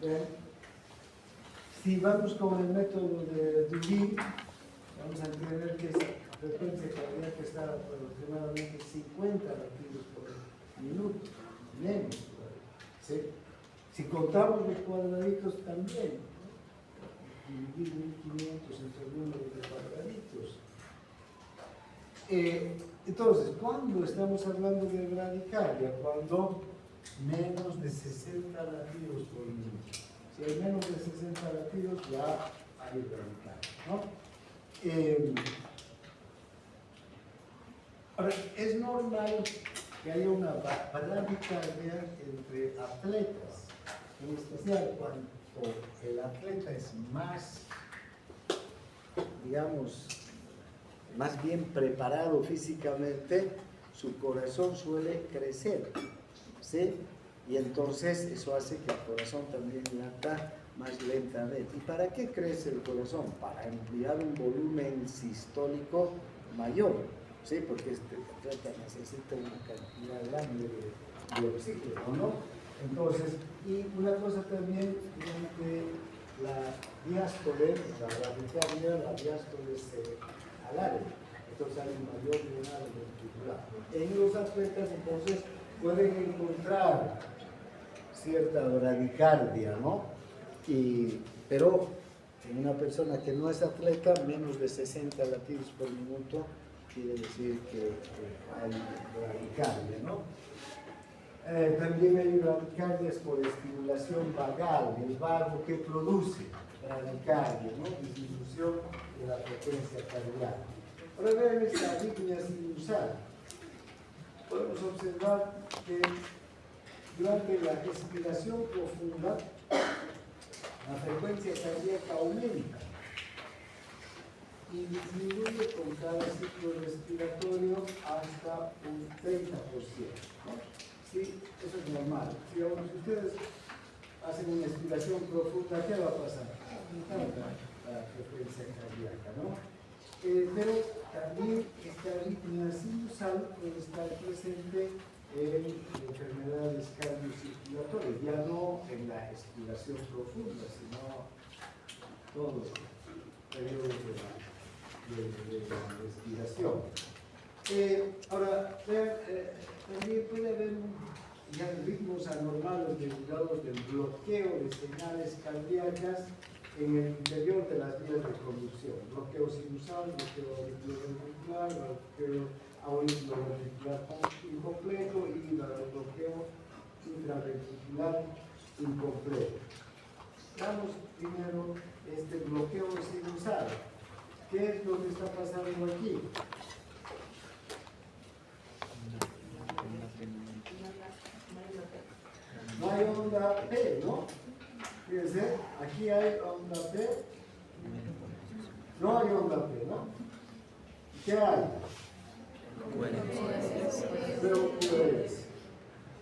¿Ven? Si vamos con el método de Dulin, vamos a entender que esa frecuencia cardíaca está aproximadamente 50 latidos por minuto, menos. ¿Sí? Si contamos los cuadraditos también, ¿no? Dividir 1500 entre el número de cuadraditos. Entonces, ¿cuándo estamos hablando de bradicardia? Cuando menos de 60 latidos por minuto. Si hay menos de 60 latidos, ya hay bradicardia, ¿no? Ahora, es normal que haya una bradicardia entre atletas, en especial cuando el atleta es más, digamos, más bien preparado físicamente, su corazón suele crecer, ¿sí? Y entonces eso hace que el corazón también lata más lentamente. ¿Y para qué crece el corazón? Para enviar un volumen sistólico mayor, ¿sí? Porque este atleta necesita una cantidad grande de oxígeno, ¿no? Entonces, y una cosa también, digamos que la diástole, la bradicardia, la diástole se alarga, entonces hay un mayor drenado ventricular. En los atletas, entonces, pueden encontrar cierta bradicardia, ¿no? Pero en una persona que no es atleta, menos de 60 latidos por minuto, quiere decir que hay bradicardia, ¿no? También hay bradicardias por estimulación vagal, el vago que produce bradicardia, ¿no? Disminución de la frecuencia cardíaca. Ahora vean esta arritmia sinusal. Podemos observar que durante la respiración profunda, la frecuencia cardíaca aumenta y disminuye con cada ciclo respiratorio hasta un 30%. ¿No? Sí, eso es normal. Si ustedes hacen una respiración profunda, ¿qué va a pasar? Aumentar la frecuencia cardíaca, ¿no? Pero también esta arritmia sinusal puede estar presente en enfermedades cardiocirculatorias, ya no en la respiración profunda, sino todos los periodos de la respiración. Ahora, vean, también puede haber ya ritmos anormales derivados del bloqueo de señales cardíacas en el interior de las vías de conducción. Bloqueo sinusal, bloqueo auriculoventricular, bloqueo auriculoventricular incompleto y bloqueo intraventricular incompleto. Veamos primero este bloqueo sinusal. ¿Qué es lo que está pasando aquí? No hay onda P, ¿no? Fíjense, aquí hay onda P. No hay onda P, ¿no? ¿Qué hay? Pero QRS.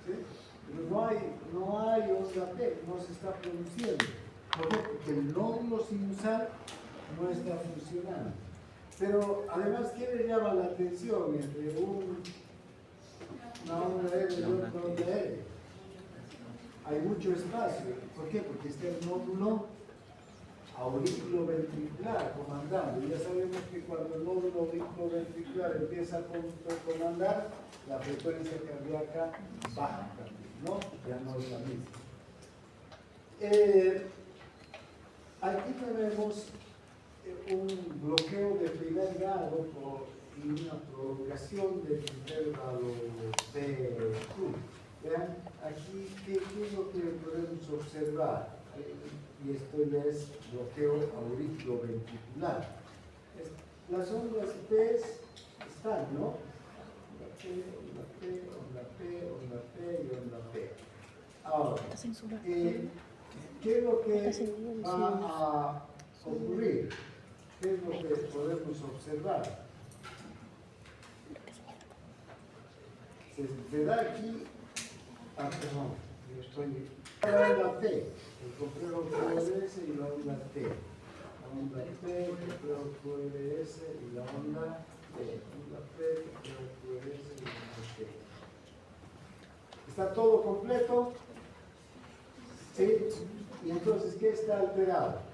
¿Sí? Pero no hay onda P, no se está produciendo. ¿Por qué? Porque el nódulo sinusal no está funcionando. Pero además, ¿qué le llama la atención entre una onda L y otra onda L? Hay mucho espacio. ¿Por qué? Porque está el nódulo auriculoventricular comandando. Ya sabemos que cuando el nódulo auriculoventricular empieza a comandar, la frecuencia cardíaca baja, ¿no? Ya no es la misma. Aquí tenemos un bloqueo de primer grado y una prolongación del intervalo P2. Vean, aquí, ¿qué es lo que podemos observar? Y esto ya es bloqueo auriculoventricular. Las ondas P están, ¿no? Onda P, onda P, onda P y onda P. Ahora, ¿qué es lo que va a ocurrir? ¿Qué es lo que podemos observar? Se da aquí, perdón, yo estoy, la onda P, el complejo QRS y la onda T. La onda P, el complejo QRS y la onda T. Onda P, el complejo QRS y la onda T. ¿Está todo completo? ¿Sí? Y entonces, ¿qué está alterado?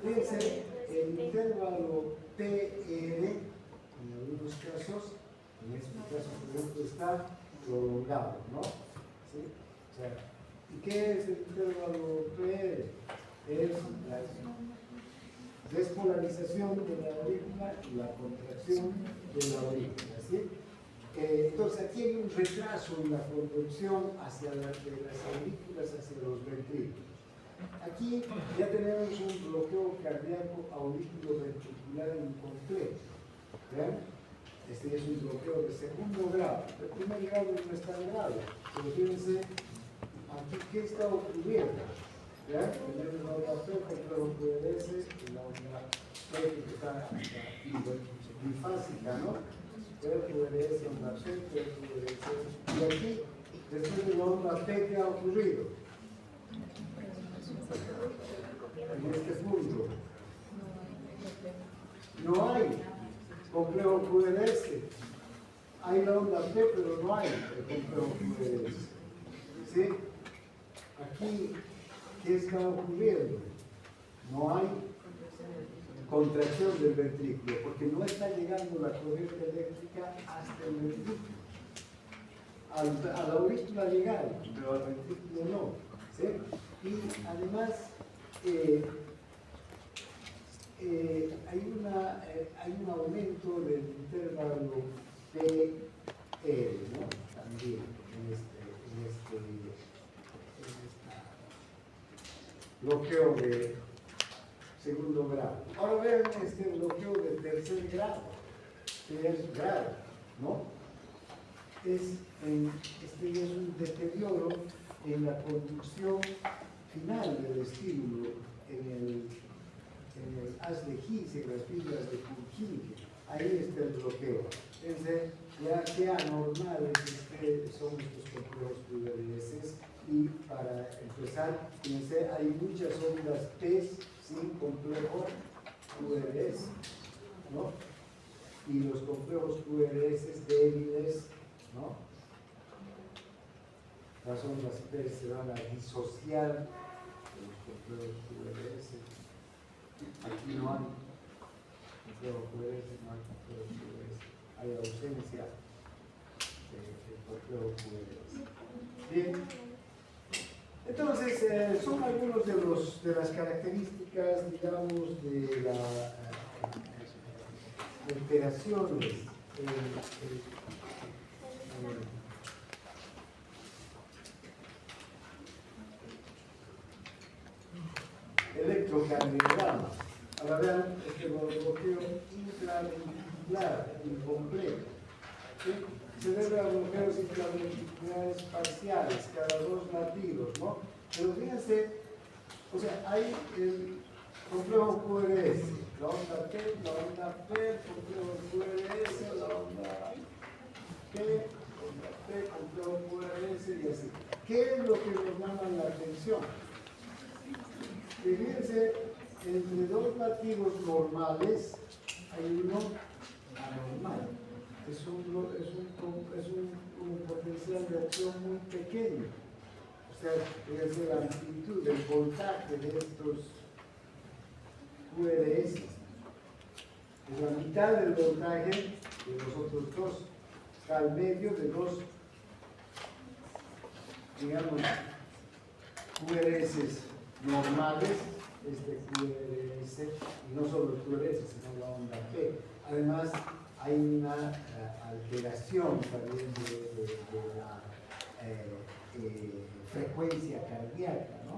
Fíjense, el intervalo PR, en algunos casos, en este caso, por ejemplo, está prolongado, ¿no? ¿Sí? O sea, ¿y qué es el intervalo PR? Es la despolarización de la aurícula y la contracción de la aurícula, ¿sí? Entonces aquí hay un retraso en la conducción hacia de las aurículas hacia los ventrículos. Aquí ya tenemos un bloqueo cardíaco auriculoventricular incompleto. ¿Vean? Este es un bloqueo de segundo grado. El primer grado no es tan grave, pero fíjense aquí qué está ocurriendo. ¿Vean? Tenemos la onda P, el QRS y la onda P que está bifásica, ¿no? QRS, onda P, QRS. Y aquí, después de la onda P, ¿qué ha ocurrido? En este punto no hay complejo QRS, hay la onda P, pero no hay el complejo QRS. ¿Sí? Aquí, ¿qué está ocurriendo? No hay contracción del ventrículo, porque no está llegando la corriente eléctrica hasta el ventrículo. A la aurícula ha llegado, pero al ventrículo no. ¿Sí? Y además, hay un aumento del intervalo PR, ¿no? También en bloqueo de segundo grado. Ahora vean este bloqueo de tercer grado, que es grave, ¿no? Este es un deterioro en la conducción final del estímulo en el haz de His, en las fibras de Purkinje. Ahí está el bloqueo. Entonces, ya que anormales son estos complejos QRS. Y para empezar, fíjense, hay muchas ondas T sin complejo QRS, ¿no? Y los complejos QRS débiles, ¿no? Las ondas P se van a disociar de los complejos QRS. Aquí no hay complejo QRS, no hay complejo QRS. Hay ausencia de complejo QRS. Bien. Entonces, son algunos de las características, digamos, de las alteraciones electrocardiograma. Ahora vean este bloqueo intraventricular incompleto. ¿Sí? Se debe a bloqueos intraventriculares parciales, cada 2 latidos, ¿no? Pero fíjense, o sea, hay el complejo QRS, la onda T, la onda P, el complejo QRS, la onda P, complejo QRS y así. ¿Qué es lo que nos llama la atención? Fíjense, entre 2 latidos normales hay uno anormal. Es un potencial de acción muy pequeño. O sea, fíjense la amplitud, el voltaje de estos QRS. Es la mitad del voltaje de los otros dos. Está al medio de dos, digamos, QRS normales, este QRS, y no solo el QRS, sino la onda P. Además, hay una alteración también de la frecuencia cardíaca, ¿no?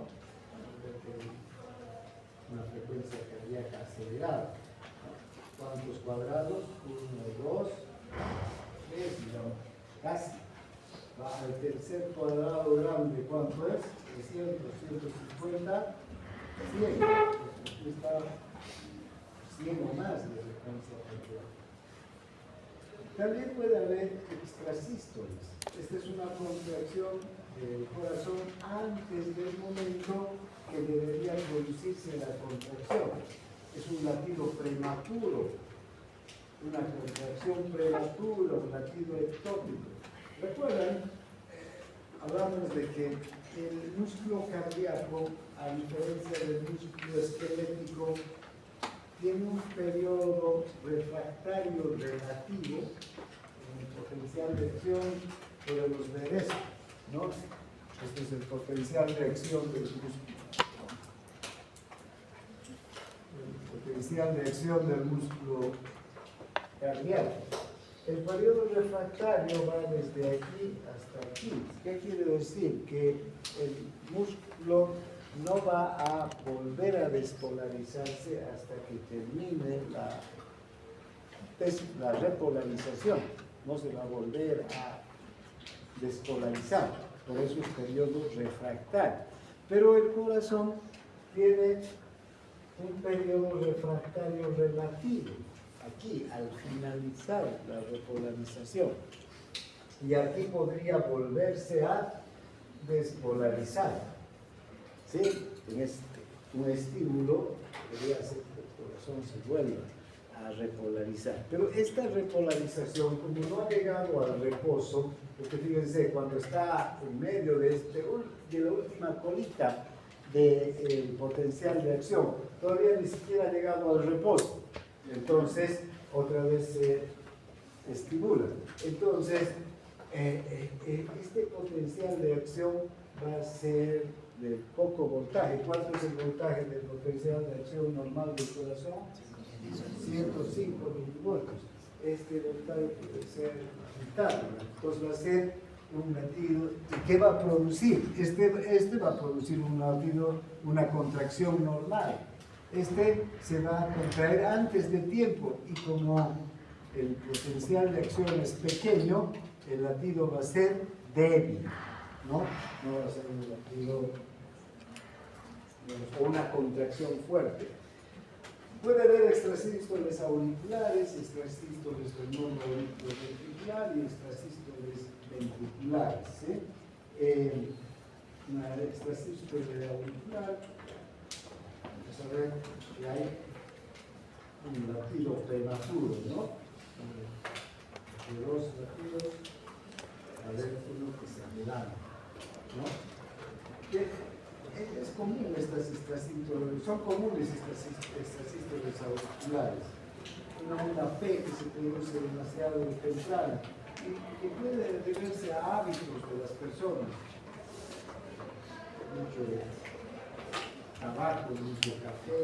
Una frecuencia cardíaca acelerada. ¿Cuántos cuadrados? 1, 2, 3, casi. Va al tercer cuadrado grande, ¿cuánto es? 300, 150, 100. Está 100 o más de frecuencia cardíaca. También puede haber extrasístoles. Esta es una contracción del corazón antes del momento que debería producirse la contracción. Es un latido prematuro, una contracción prematura, un latido ectópico. ¿Recuerdan? Hablamos de que el músculo cardíaco, a diferencia del músculo esquelético, tiene un periodo refractario relativo en el potencial de acción sobre los bebés, ¿no? Este es el potencial de acción del músculo. El potencial de acción del músculo cardíaco. El periodo refractario va desde aquí hasta aquí. ¿Qué quiere decir? Que el músculo no va a volver a despolarizarse hasta que termine la repolarización. No se va a volver a despolarizar. Por eso es periodo refractario. Pero el corazón tiene un periodo refractario relativo. Aquí, al finalizar la repolarización. Y aquí podría volverse a despolarizar. ¿Sí? Un estímulo podría hacer que el corazón se vuelva a repolarizar. Pero esta repolarización, como no ha llegado al reposo, porque fíjense, cuando está en medio de la última colita del potencial de acción, todavía ni siquiera ha llegado al reposo. Entonces, otra vez se estimula. Entonces, este potencial de acción va a ser de poco voltaje. ¿Cuánto es el voltaje del potencial de acción normal del corazón? 105 milivoltios. Este voltaje puede ser vital. Entonces va a ser un latido. ¿Y qué va a producir? Este va a producir un latido, una contracción normal. Este se va a contraer antes de tiempo y como el potencial de acción es pequeño, el latido va a ser débil, ¿no? No va a ser un latido o una contracción fuerte. Puede haber extrasístoles auriculares, extrasístoles del mono auriculoventricular y extrasístoles ventriculares. Una extrasístole auricular, vamos a ver que hay un latido prematuro, ¿no? De dos latidos, a ver uno que se adelanta, ¿no? Es común estas extrasístoles, son comunes estas extrasístoles auriculares. Una onda P que se produce demasiado temprano y que puede deberse a hábitos de las personas. Mucho tabaco, mucho café,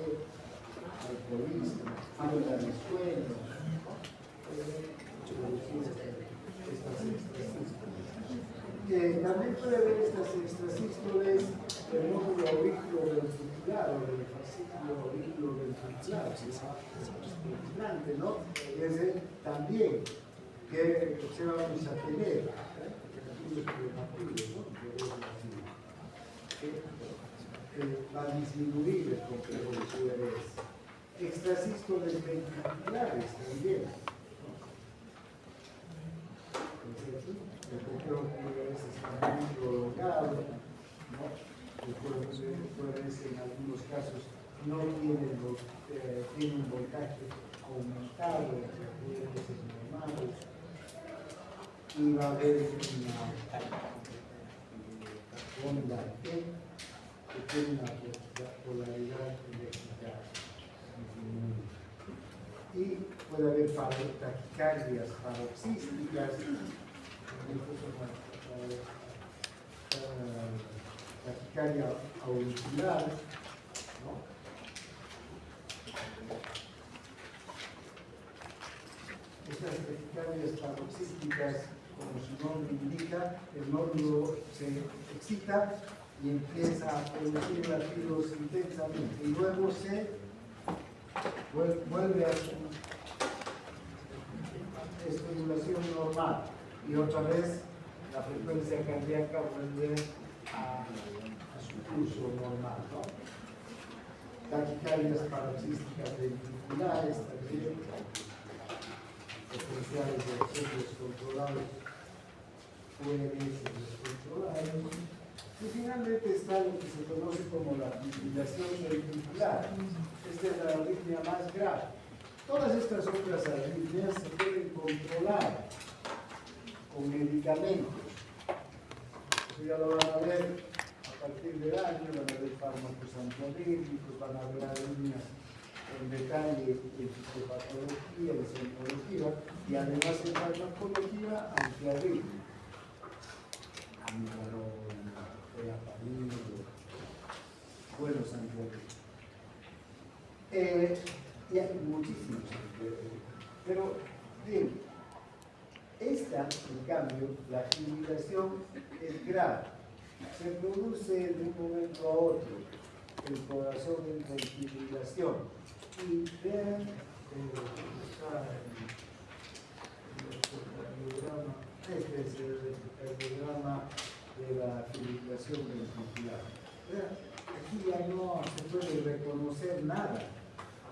alcoholismo, falta de sueño, estas extrasístoles. También puede haber estas extrasístoles del nódulo auriculoventricular o del fascículo auriculoventricular, que es impresionante, ¿no? También que se vamos a tener, va a disminuir el complejo de QRS. Extrasístoles ventriculares también. El complejo QRS está muy prolongado, ¿no? El QRS en algunos casos no tiene un voltaje aumentado entre QRS normales y va a haber una onda T que tiene una polaridad eléctrica y puede haber taquicardias paroxísticas, taquicardia auricular, ¿no? Estas taquicardias paroxísticas, como su nombre indica, el nódulo se excita y empieza a producir latidos intensamente y luego se vuelve a su estimulación normal y otra vez la frecuencia cardíaca vuelve a su curso normal, ¿no? Taquicardias paroxísticas ventriculares también, potenciales de acción descontrolados, QRS descontrolados. Y finalmente está lo que se conoce como la fibrilación ventricular. Esta es la arritmia más grave. Todas estas otras arritmias se pueden controlar con medicamentos. Eso ya lo van a ver a partir del año, van a ver fármacos antiarrítmicos, van a ver arritmias en detalle en fisiopatología, en semiología y además en farmacología antiarrítmica. Buenos antiarrítmicos. Y hay muchísimos antiarrítmicos. Pero, bien, esta, en cambio, la fibrilación es grave. Se produce de un momento a otro. El corazón entra en fibrilación. Y vean, este es el electrocardiograma de la fibrilación ventricular. Aquí ya no se puede reconocer nada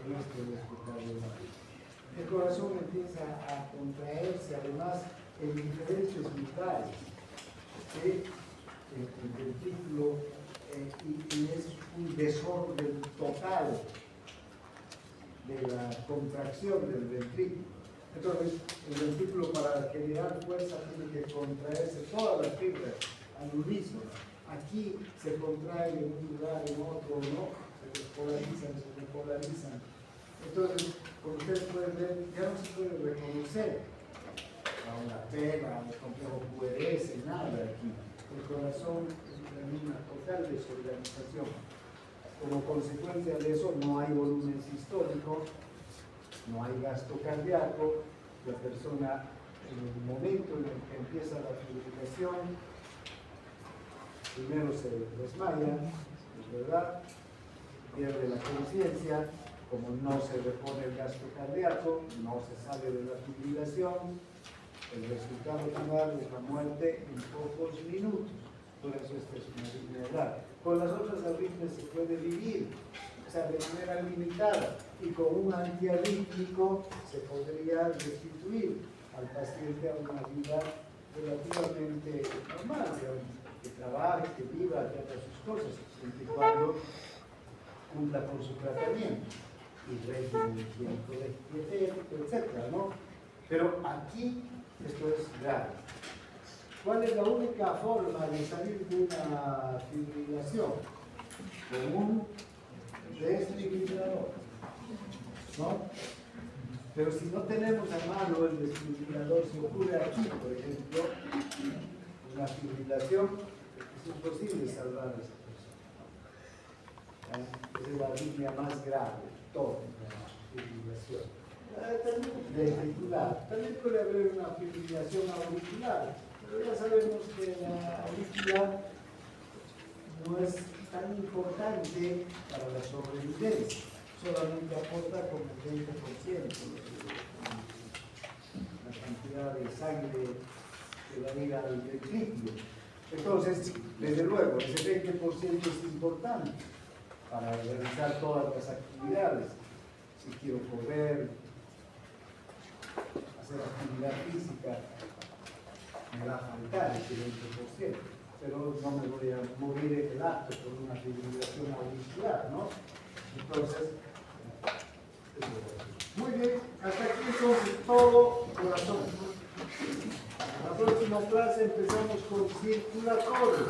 en este electrocardiograma. El corazón empieza a contraerse, además, en diferentes lugares. El ventrículo y es un desorden total de la contracción del ventrículo. Entonces, el ventrículo para generar fuerza tiene que contraerse todas las fibras al unísono. Aquí se contrae en un lugar, en otro, ¿no? Se despolarizan, se repolarizan. Entonces, como ustedes pueden ver, ya no se puede reconocer a una pena, a un complejo QRS, nada aquí. El corazón es una total desorganización. Como consecuencia de eso, no hay volumen sistólico, no hay gasto cardíaco, la persona en el momento en el que empieza la fibrilación, primero se desmaya, es verdad, pierde la conciencia, como no se repone el gasto cardíaco, no se sale de la fibrilación, el resultado final es la muerte en pocos minutos. Por eso esta es una arritmia grave. Con las otras arritmias se puede vivir, o sea, de manera limitada, y con un antiarrítmico se podría restituir al paciente a una vida relativamente normal, que trabaje, que viva, que haga sus cosas, siempre y cuando cumpla con su tratamiento y régimen higiénico, dietético, etcétera, ¿no? Pero aquí esto es grave. ¿Cuál es la única forma de salir de una fibrilación? Con un desfibrilador, ¿no? Pero si no tenemos a mano el desfibrilador, se ocurre aquí, por ejemplo, una fibrilación, es imposible salvar a esa persona. Esa es la arritmia más grave, toda la fibrilación. Ventricular. También puede haber una fibrilación auricular, pero ya sabemos que la auricular no es tan importante para la sobrevivencia, solamente aporta como el 20% la cantidad de sangre que va a ir al ventrículo. Entonces, desde luego, ese 20% es importante para realizar todas las actividades. Si quiero correr, hacer actividad física, me va a faltar ese 20%, pero no me voy a morir en el acto por una fibrilación auricular, ¿no? Entonces, muy bien, hasta aquí entonces todo corazón. La próxima clase empezamos con circulatorio.